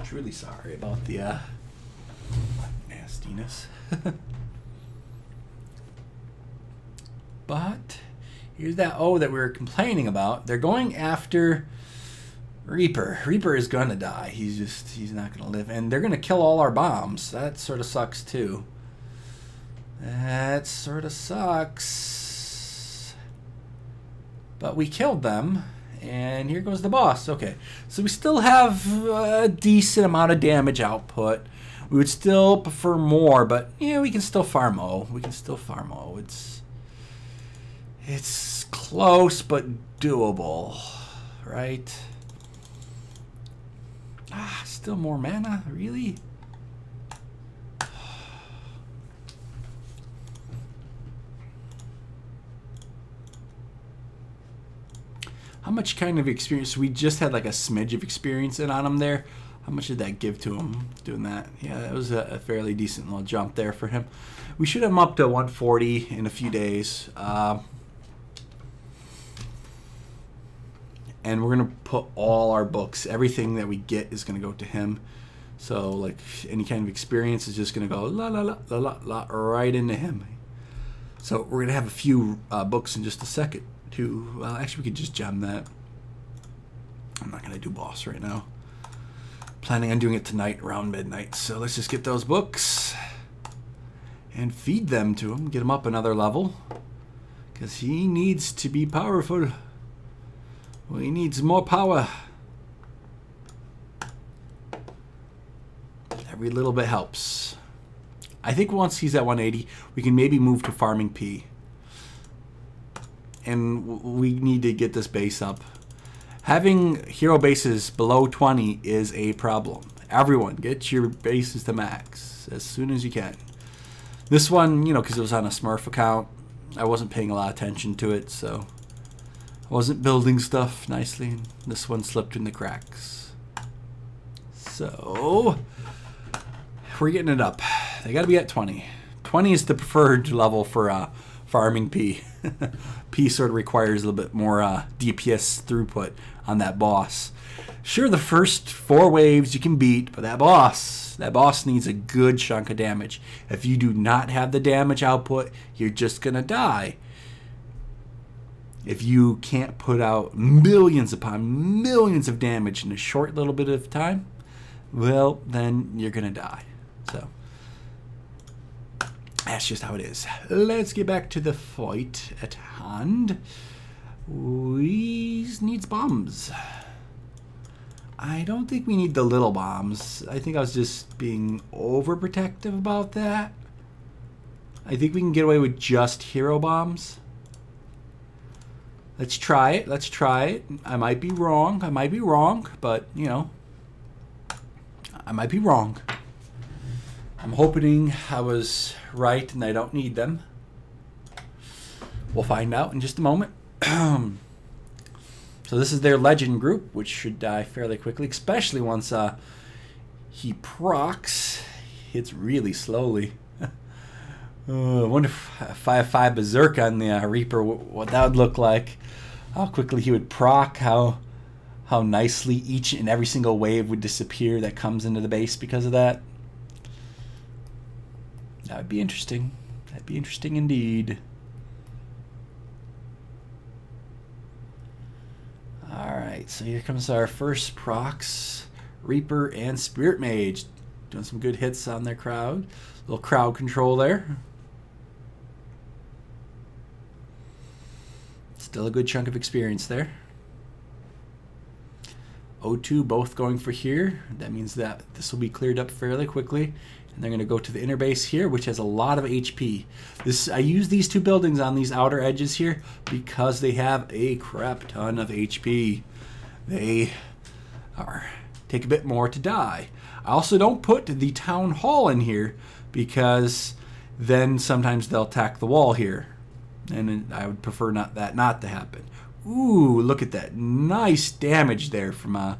Truly sorry about the nastiness. But here's that O that we were complaining about. They're going after Reaper. Reaper is gonna die. He's not gonna live. And they're gonna kill all our bombs. That sort of sucks too. That sort of sucks. But we killed them. And here goes the boss. Okay. So we still have a decent amount of damage output. We would still prefer more, but yeah, we can still farm O. We can still farm O. It's close but doable, right? Still more mana, really? How much kind of experience? We just had like a smidge of experience in on him there. How much did that give to him doing that? Yeah, that was a fairly decent little jump there for him. We should have him up to 140 in a few days. And we're going to put all our books, everything that we get is going to go to him. So like any kind of experience is just going to go la la la la la la right into him. So we're going to have a few books in just a second too. Well, actually we could just gem that. I'm not going to do boss right now. Planning on doing it tonight around midnight. So let's just get those books and feed them to him. Get him up another level. Because he needs to be powerful. Well, he needs more power. Every little bit helps. I think once he's at 180, we can maybe move to farming P. And we need to get this base up. Having hero bases below 20 is a problem. Everyone, get your bases to max as soon as you can. This one, you know, because it was on a Smurf account, I wasn't paying a lot of attention to it, so I wasn't building stuff nicely. This one slipped in the cracks. So we're getting it up. They got to be at 20. 20 is the preferred level for farming P. P sort of requires a little bit more DPS throughput on that boss. Sure, the first 4 waves you can beat, but that boss needs a good chunk of damage. If you do not have the damage output, you're just going to die. If you can't put out millions upon millions of damage in a short little bit of time, well, then you're going to die. So that's just how it is. Let's get back to the fight at hand. We needs bombs. I don't think we need the little bombs. I think I was just being overprotective about that. I think we can get away with just hero bombs. Let's try it. Let's try it. I might be wrong. I might be wrong, but, you know, I might be wrong. I'm hoping I was right and I don't need them. We'll find out in just a moment. So this is their legend group, which should die fairly quickly, especially once he procs. Hits really slowly. I wonder if I have 5 Berserk on the Reaper, what that would look like. How quickly he would proc, how nicely each and every single wave would disappear that comes into the base because of that. That would be interesting. That'd be interesting indeed. Alright, so here comes our first procs. Reaper and Spirit Mage. Doing some good hits on their crowd. Little crowd control there. Still a good chunk of experience there. O2 both going for here. That means that this will be cleared up fairly quickly. And they're going to go to the inner base here, which has a lot of HP. I use these 2 buildings on these outer edges here because they have a crap ton of HP. They take a bit more to die. I also don't put the town hall in here because then sometimes they'll attack the wall here. And I would prefer that not to happen. Ooh, look at that. Nice damage there from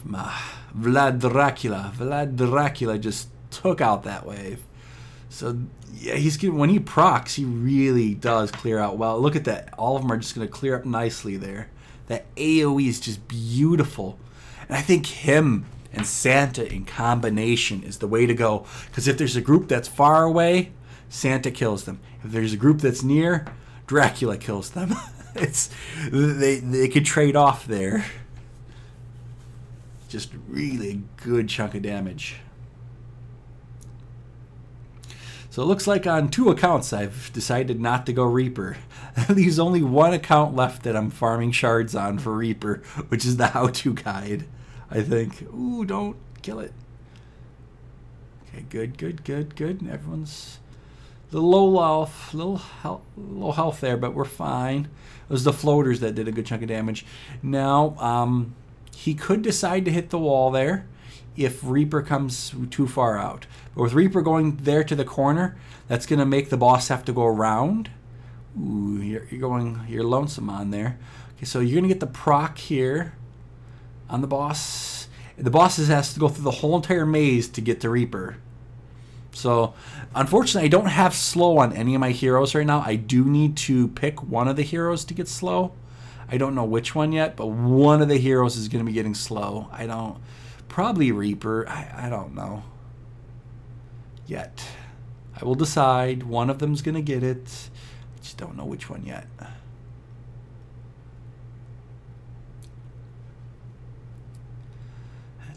Vlad Dracula. Vlad Dracula just took out that wave. So yeah, when he procs, he really does clear out well. Look at that. All of them are just going to clear up nicely there. That AoE is just beautiful. And I think him and Santa in combination is the way to go. Because if there's a group that's far away, Santa kills them. If there's a group that's near, Dracula kills them. They could trade off there. Just really a good chunk of damage. So it looks like on 2 accounts I've decided not to go Reaper. That leaves only 1 account left that I'm farming shards on for Reaper, which is the how-to guide, I think. Ooh, don't kill it. Okay, good. Everyone's a little low health there, but we're fine. It was the floaters that did a good chunk of damage. Now, he could decide to hit the wall there if Reaper comes too far out. But with Reaper going there to the corner, that's going to make the boss have to go around. Ooh, you're lonesome on there. Okay, so you're going to get the proc here on the boss. The boss has to go through the whole entire maze to get to Reaper. So, unfortunately, I don't have slow on any of my heroes right now. I do need to pick one of the heroes to get slow. I don't know which one yet, but one of the heroes is going to be getting slow. Probably Reaper. I don't know yet. I will decide. One of them's going to get it. I just don't know which one yet.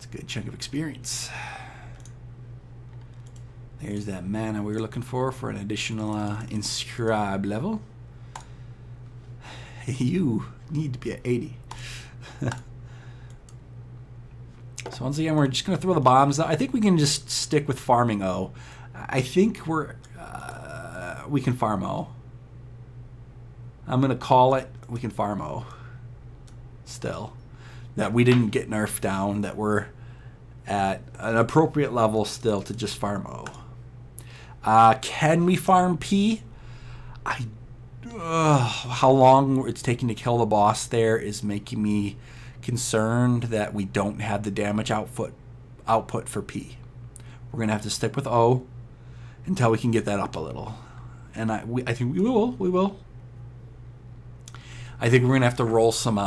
That's a good chunk of experience. There's that mana we were looking for an additional inscribe level. You need to be at 80. So once again, we're just going to throw the bombs out. I think we can just stick with farming O. I think we can farm O. I'm going to call it we can farm O. Still. That we didn't get nerfed down. That we're at an appropriate level still to just farm O. Can we farm P? How long it's taking to kill the boss there is making me concerned that we don't have the damage output for P. We're going to have to stick with O until we can get that up a little. And I think we will. I think we're going to have to roll some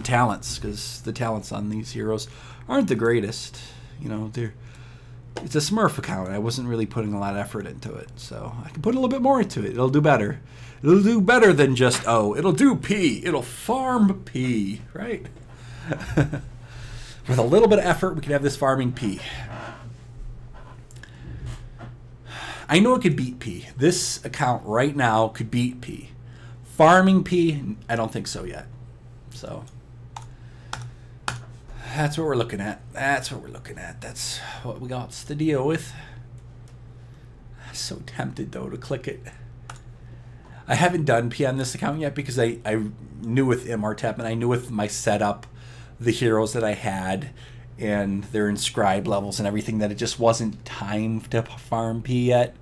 talents, because the talents on these heroes aren't the greatest. You know, it's a Smurf account. I wasn't really putting a lot of effort into it, so I can put a little bit more into it. It'll do better. It'll do better than just O. It'll do P. It'll farm P, right? With a little bit of effort, we can have this farming P. I know it could beat P. This account right now could beat P. Farming P, I don't think so yet. So that's what we're looking at. That's what we got to deal with. I'm so tempted, though, to click it. I haven't done P on this account yet because I knew with MRTAP and I knew with my setup, the heroes that I had and their inscribe levels and everything, that it just wasn't time to farm P yet.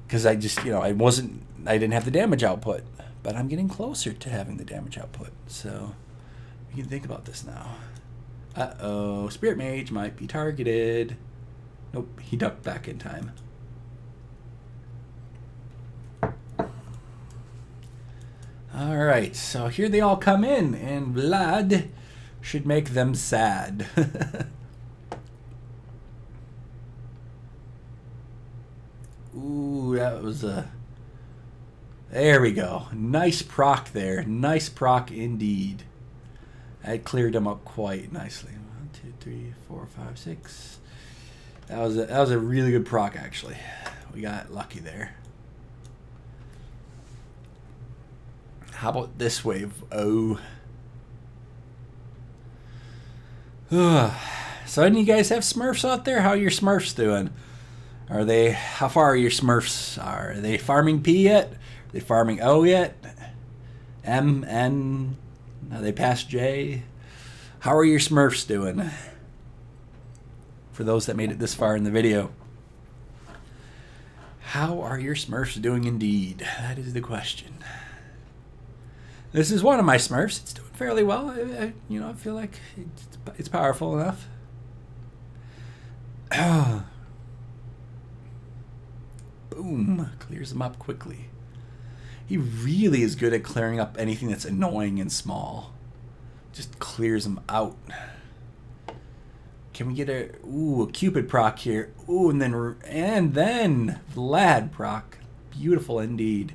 Because I just, I didn't have the damage output. But I'm getting closer to having the damage output. So you can think about this now. Uh-oh, Spirit Mage might be targeted. Nope, he ducked back in time. Alright, so here they all come in, and Vlad should make them sad. Ooh, that was a... There we go. Nice proc there. Nice proc indeed. That cleared them up quite nicely. 1, 2, 3, 4, 5, 6. That was a really good proc, actually. We got lucky there. How about this wave? Oh. So any of you guys have Smurfs out there? How are your Smurfs doing? How far are your Smurfs? Are they farming P yet? Are they farming O yet? M, N, are they past J? How are your Smurfs doing? For those that made it this far in the video. How are your Smurfs doing indeed? That is the question. This is one of my Smurfs. It's doing fairly well. I feel like it's powerful enough. Boom. Clears them up quickly. He really is good at clearing up anything that's annoying and small. Just clears them out. Can we get a Cupid proc here? Ooh, and then Vlad proc. Beautiful indeed.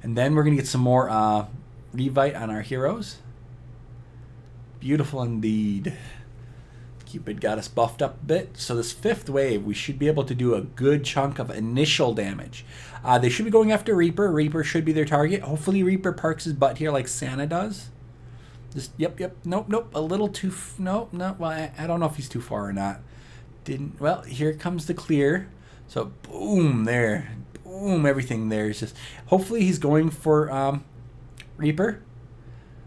And then we're gonna get some more Revite on our heroes. Beautiful indeed. Cupid got us buffed up a bit. So this fifth wave, we should be able to do a good chunk of initial damage. They should be going after Reaper. Reaper should be their target. Hopefully Reaper parks his butt here like Santa does. Just, yep. Nope. A little too, no. Well, I don't know if he's too far or not. Well, here comes the clear. So, boom, there. Boom, everything there is just, hopefully he's going for Reaper.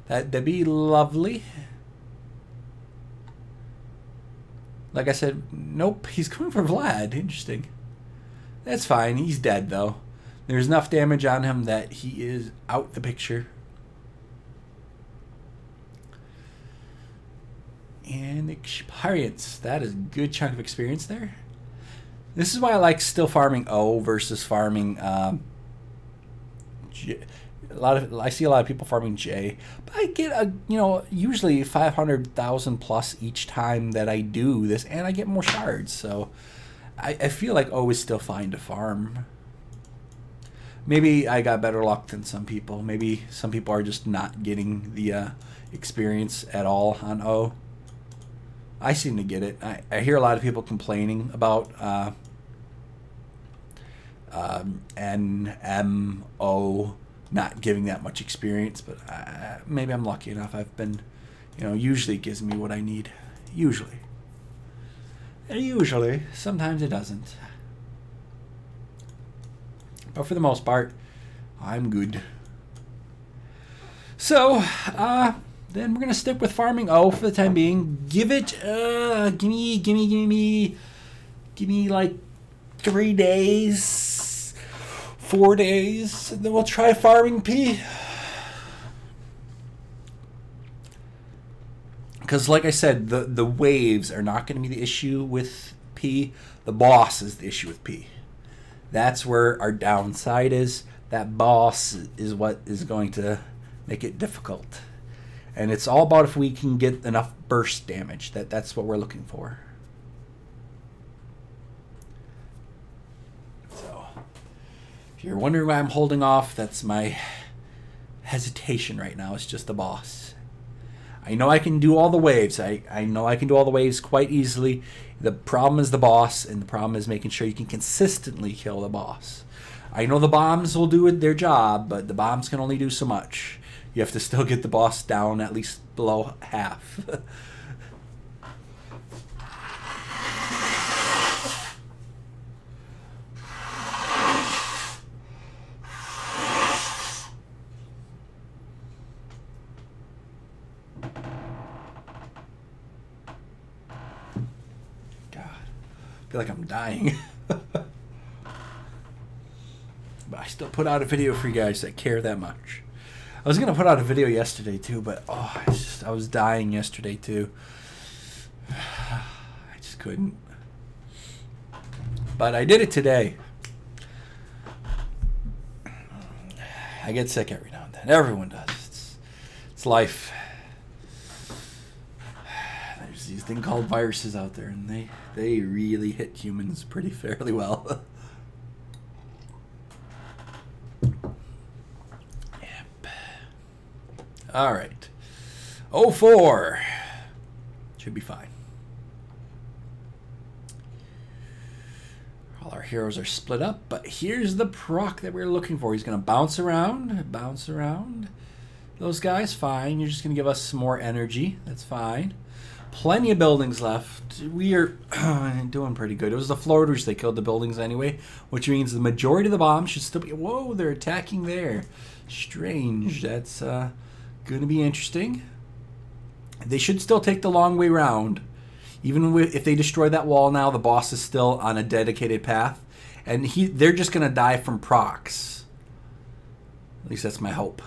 That'd be lovely. Like I said, nope, he's going for Vlad. Interesting. That's fine. He's dead, though. There's enough damage on him that he is out the picture. And experience. That is a good chunk of experience there. This is why I like still farming O versus farming J. I see a lot of people farming J, but I get usually 500,000 plus each time that I do this, and I get more shards. So I feel like O is still fine to farm. Maybe I got better luck than some people. Maybe some people are just not getting the experience at all on O. I seem to get it. I hear a lot of people complaining about NMO not giving that much experience, but maybe I'm lucky enough. I've been, usually it gives me what I need. Usually. Sometimes it doesn't. But for the most part, I'm good. So, then we're going to stick with farming O for the time being. Give it, give me like 3 days, 4 days, and then we'll try farming P. Because like I said, the waves are not going to be the issue with P. The boss is the issue with P. That's where our downside is. That boss is what is going to make it difficult. And it's all about if we can get enough burst damage. That's what we're looking for. So, if you're wondering why I'm holding off, that's my hesitation right now. It's just the boss. I know I can do all the waves. I know I can do all the waves quite easily. The problem is the boss, and the problem is making sure you can consistently kill the boss. I know the bombs will do their job, but the bombs can only do so much. You have to still get the boss down at least below half. I feel like I'm dying. But I still put out a video for you guys that care that much. I was going to put out a video yesterday too, but I was dying yesterday too. I just couldn't. But I did it today. I get sick every now and then. Everyone does. It's life. There's these things called viruses out there, and they really hit humans pretty fairly well. Yep. All right. 04. Should be fine. All our heroes are split up, but here's the proc that we're looking for. He's going to bounce around. Those guys, fine. You're just going to give us some more energy. That's fine. Plenty of buildings left. We are doing pretty good. It was the floaters that killed the buildings anyway, which means the majority of the bombs should still be... Whoa, they're attacking there. Strange. That's going to be interesting. They should still take the long way round. Even if they destroy that wall now, the boss is still on a dedicated path. And they're just going to die from procs. At least that's my hope.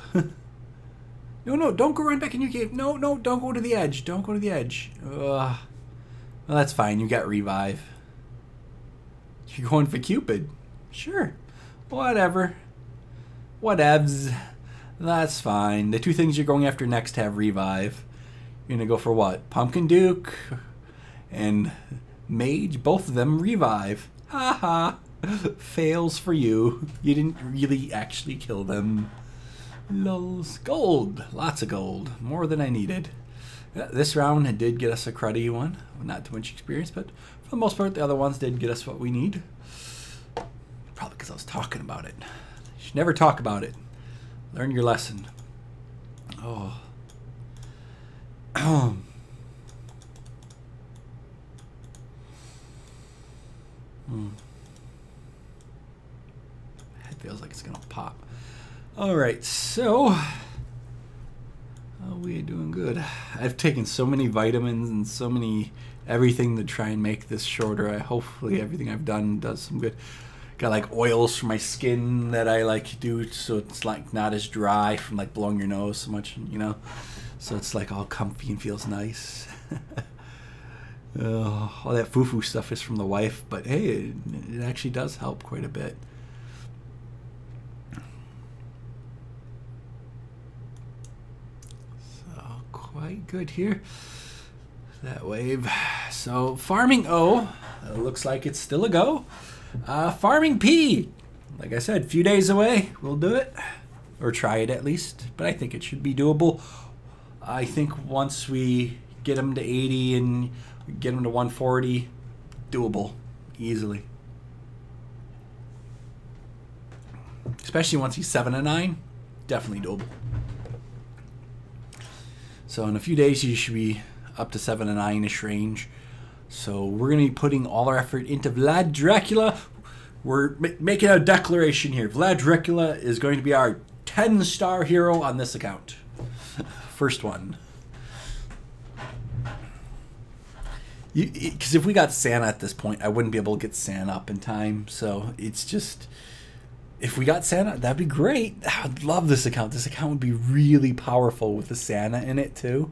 No, don't go right back in your cave. No, don't go to the edge. Don't go to the edge. Well, that's fine. You got revive. You're going for Cupid. Sure. Whatever. Whatevs. That's fine. The two things you're going after next have revive. You're going to go for what? Pumpkin Duke and Mage. Both of them revive. Haha. Fails for you. You didn't really actually kill them. Lulz. Gold. Lots of gold. More than I needed. This round did get us a cruddy one. Not too much experience, but for the most part, the other ones did get us what we need. Probably because I was talking about it. You should never talk about it. Learn your lesson. Oh. It feels like it's going to pop. Alright, so we're doing good. I've taken so many vitamins and so many everything to try and make this shorter. Hopefully everything I've done does some good. Got like oils for my skin that I like do so it's like not as dry from like blowing your nose so much, you know. So it's like all comfy and feels nice. All that foo-foo stuff is from the wife, but hey, it actually does help quite a bit. Quite good here. That wave. So farming O, looks like it's still a go. Farming P, like I said, a few days away. We'll do it. Or try it at least. But I think it should be doable. I think once we get him to 80 and get him to 140, doable. Easily. Especially once he's 7 and 9. Definitely doable. So in a few days, you should be up to 7 and 9-ish range. So we're going to be putting all our effort into Vlad Dracula. We're making a declaration here. Vlad Dracula is going to be our 10-star hero on this account. First one. Because if we got Santa at this point, I wouldn't be able to get Santa up in time. So it's just... If we got Santa, that'd be great. I would love this account. This account would be really powerful with the Santa in it, too.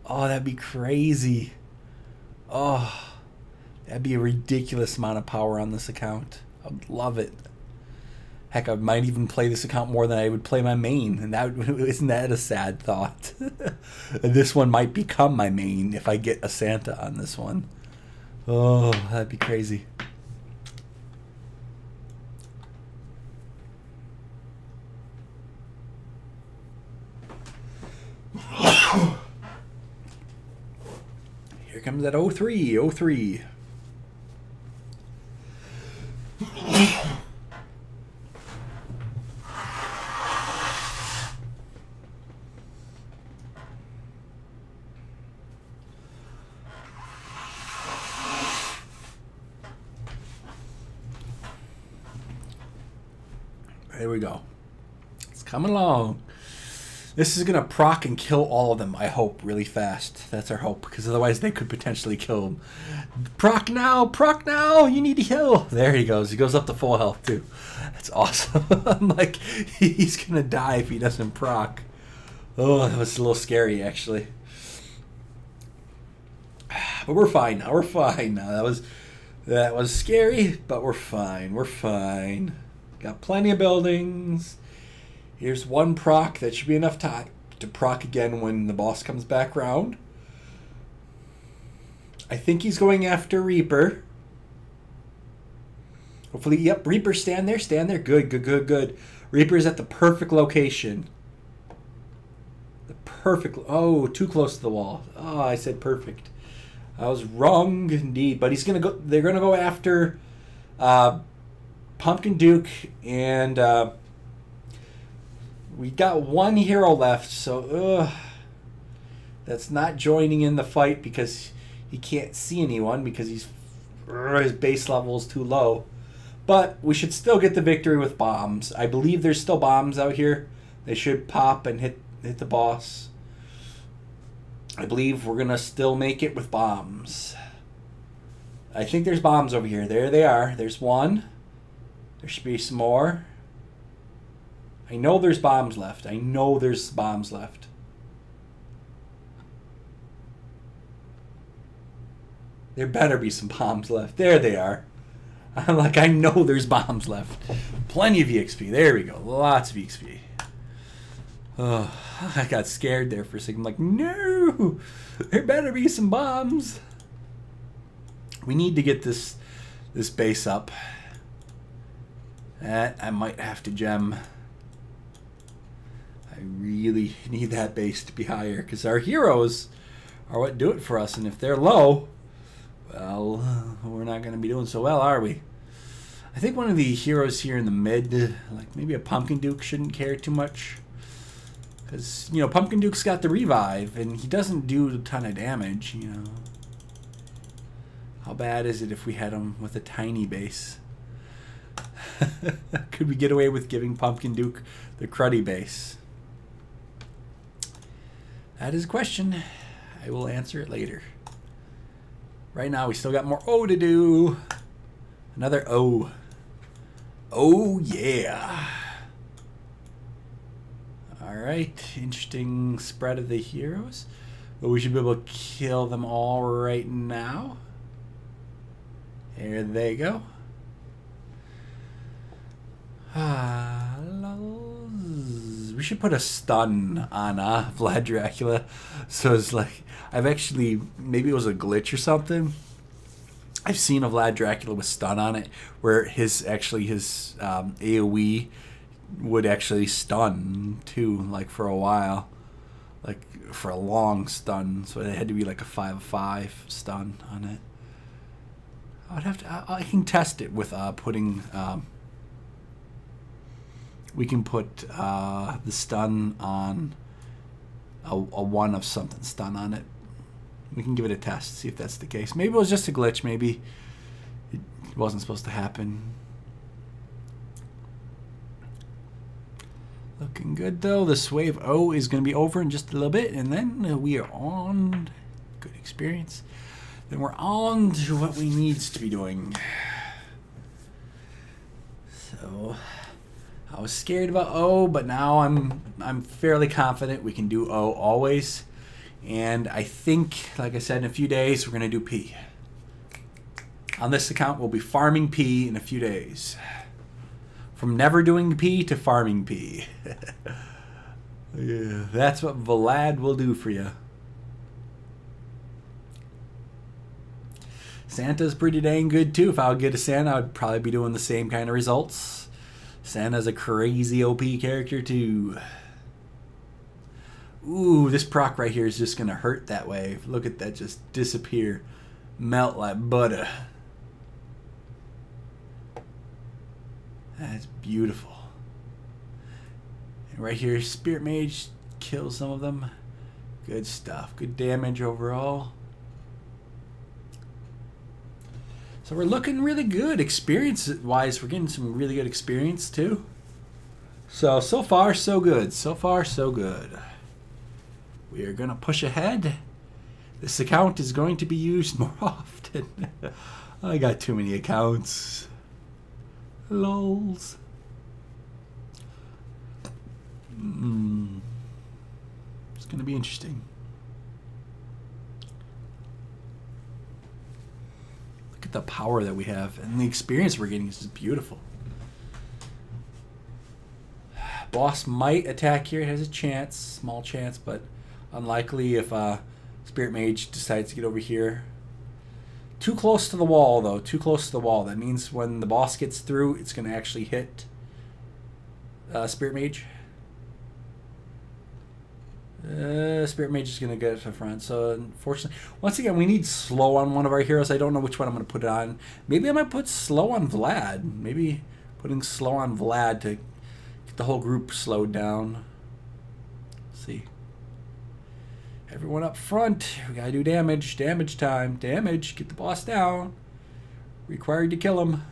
Oh, that'd be crazy. Oh, that'd be a ridiculous amount of power on this account. I'd love it. Heck, I might even play this account more than I would play my main. And that isn't that a sad thought? This one might become my main if I get a Santa on this one. Oh, that'd be crazy. Here comes that 03, 03. There we go. It's coming along. This is going to proc and kill all of them, I hope, really fast. That's our hope, because otherwise they could potentially kill him. Proc now, you need to heal. There he goes. He goes up to full health, too. That's awesome. I'm like, he's going to die if he doesn't proc. Oh, that was a little scary, actually. But we're fine now. We're fine now. That was scary, but we're fine. We're fine. Got plenty of buildings. Here's one proc. That should be enough time to proc again when the boss comes back round. I think he's going after Reaper. Hopefully, yep, Reaper, stand there, stand there. Good, good, good, good. Reaper's at the perfect location. The perfect, oh, too close to the wall. Oh, I said perfect. I was wrong indeed, but he's going to go, they're going to go after Pumpkin Duke and we got one hero left, so that's not joining in the fight because he can't see anyone because his base level is too low. But we should still get the victory with bombs. I believe there's still bombs out here. They should pop and hit the boss. I believe we're going to still make it with bombs. I think there's bombs over here. There they are. There's one. There should be some more. I know there's bombs left. I know there's bombs left. There better be some bombs left. There they are. I'm like, I know there's bombs left. Plenty of EXP. There we go. Lots of EXP. Oh, I got scared there for a second. I'm like, no! There better be some bombs. We need to get this base up. That I might have to gem. I really need that base to be higher because our heroes are what do it for us. And if they're low, well, we're not going to be doing so well, are we? I think one of the heroes here in the mid, like maybe a Pumpkin Duke, shouldn't care too much. Because, you know, Pumpkin Duke's got the revive, and he doesn't do a ton of damage, you know. How bad is it if we had him with a tiny base? Could we get away with giving Pumpkin Duke the cruddy base? That is a question. I will answer it later. Right now, we still got more O to do. Another O. Oh, yeah. Alright, interesting spread of the heroes. But we should be able to kill them all right now. There they go. We should put a stun on Vlad Dracula. So it's like, I've actually, maybe it was a glitch or something. I've seen a Vlad Dracula with stun on it, where his AoE would actually stun too, like for a while, like for a long stun. So it had to be like a 5/5 stun on it. I'd have to. I can test it with putting. We can put the stun on a 1 of something stun on it. We can give it a test, see if that's the case. Maybe it was just a glitch. Maybe it wasn't supposed to happen. Looking good though. This wave O is going to be over in just a little bit, and then we are on. Good experience. Then we're on to what we need to be doing. So I was scared about O, but now I'm fairly confident we can do O always. And I think, like I said, in a few days we're going to do P. On this account, we'll be farming P in a few days. From never doing P to farming P. Yeah, that's what Vlad will do for you. Santa's pretty dang good too. If I would get a Santa, I'd probably be doing the same kind of results. Santa's a crazy OP character too. Ooh, this proc right here is just going to hurt that wave. Look at that just disappear. Melt like butter. That's beautiful. And right here, Spirit Mage kills some of them. Good stuff. Good damage overall. So we're looking really good. Experience-wise, we're getting some really good experience too. So far, so good. So far, so good. We are going to push ahead. This account is going to be used more often. I got too many accounts. Lols. It's going to be interesting. Look at the power that we have, and the experience we're getting is just beautiful. Boss might attack here. It has a chance, small chance, but unlikely if Spirit Mage decides to get over here. Too close to the wall, though. Too close to the wall. That means when the boss gets through, it's going to actually hit Spirit Mage. Spirit Mage is going to get to the front. So, unfortunately, once again, we need slow on one of our heroes. I don't know which one I'm going to put it on. Maybe I might put slow on Vlad. Maybe putting slow on Vlad to get the whole group slowed down. Let's see. Everyone up front. We gotta do damage. Damage time. Damage. Get the boss down. Required to kill him.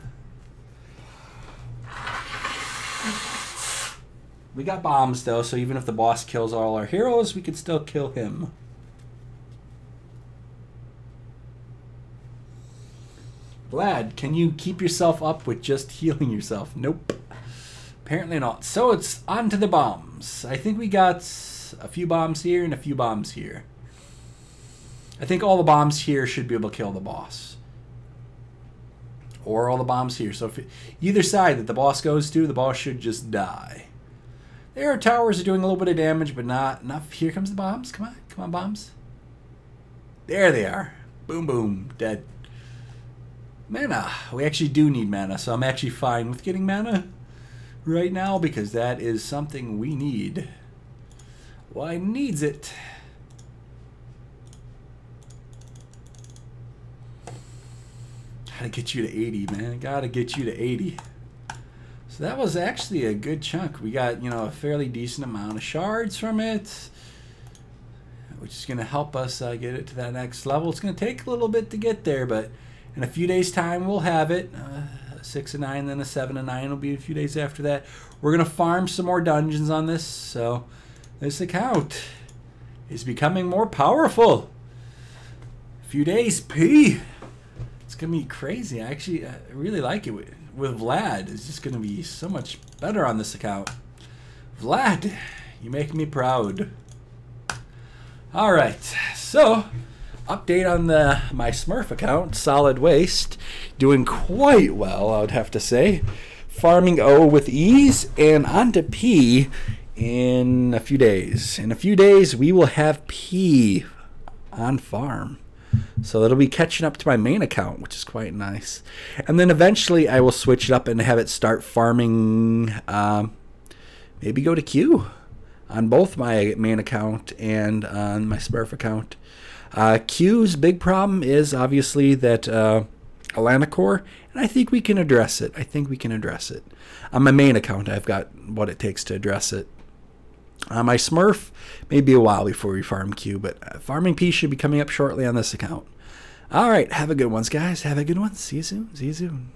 We got bombs though, so even if the boss kills all our heroes, we could still kill him. Vlad, can you keep yourself up with just healing yourself? Nope. Apparently not. So it's on to the bombs. I think we got a few bombs here and a few bombs here. I think all the bombs here should be able to kill the boss. Or all the bombs here. So if either side that the boss goes to, the boss should just die. There are towers are doing a little bit of damage, but not enough. Here comes the bombs. Come on. Come on, bombs. There they are. Boom, boom. Dead. Mana. We actually do need mana, so I'm actually fine with getting mana right now because that is something we need. Why needs it? Gotta get you to 80, man. Gotta get you to 80. So that was actually a good chunk. We got, you know, a fairly decent amount of shards from it, which is going to help us get it to that next level. It's going to take a little bit to get there, but in a few days' time, we'll have it. 6 and 9, then a 7 and 9 will be a few days after that. We're going to farm some more dungeons on this, so this account is becoming more powerful. A few days, P. It's going to be crazy. I really like it. With Vlad, it's just going to be so much better on this account. Vlad, you make me proud. All right, so update on my Smurf account, Solid Waste, doing quite well, I would have to say. Farming O with ease, and on to P in a few days. In a few days, we will have P on farm. So that'll be catching up to my main account, which is quite nice. And then eventually I will switch it up and have it start farming, maybe go to Q on both my main account and on my Smurf account. Q's big problem is obviously that Alana core, and I think we can address it. On my main account, I've got what it takes to address it. My Smurf may be a while before we farm Q, but farming P should be coming up shortly on this account. All right, have a good one, guys. Have a good one. See you soon.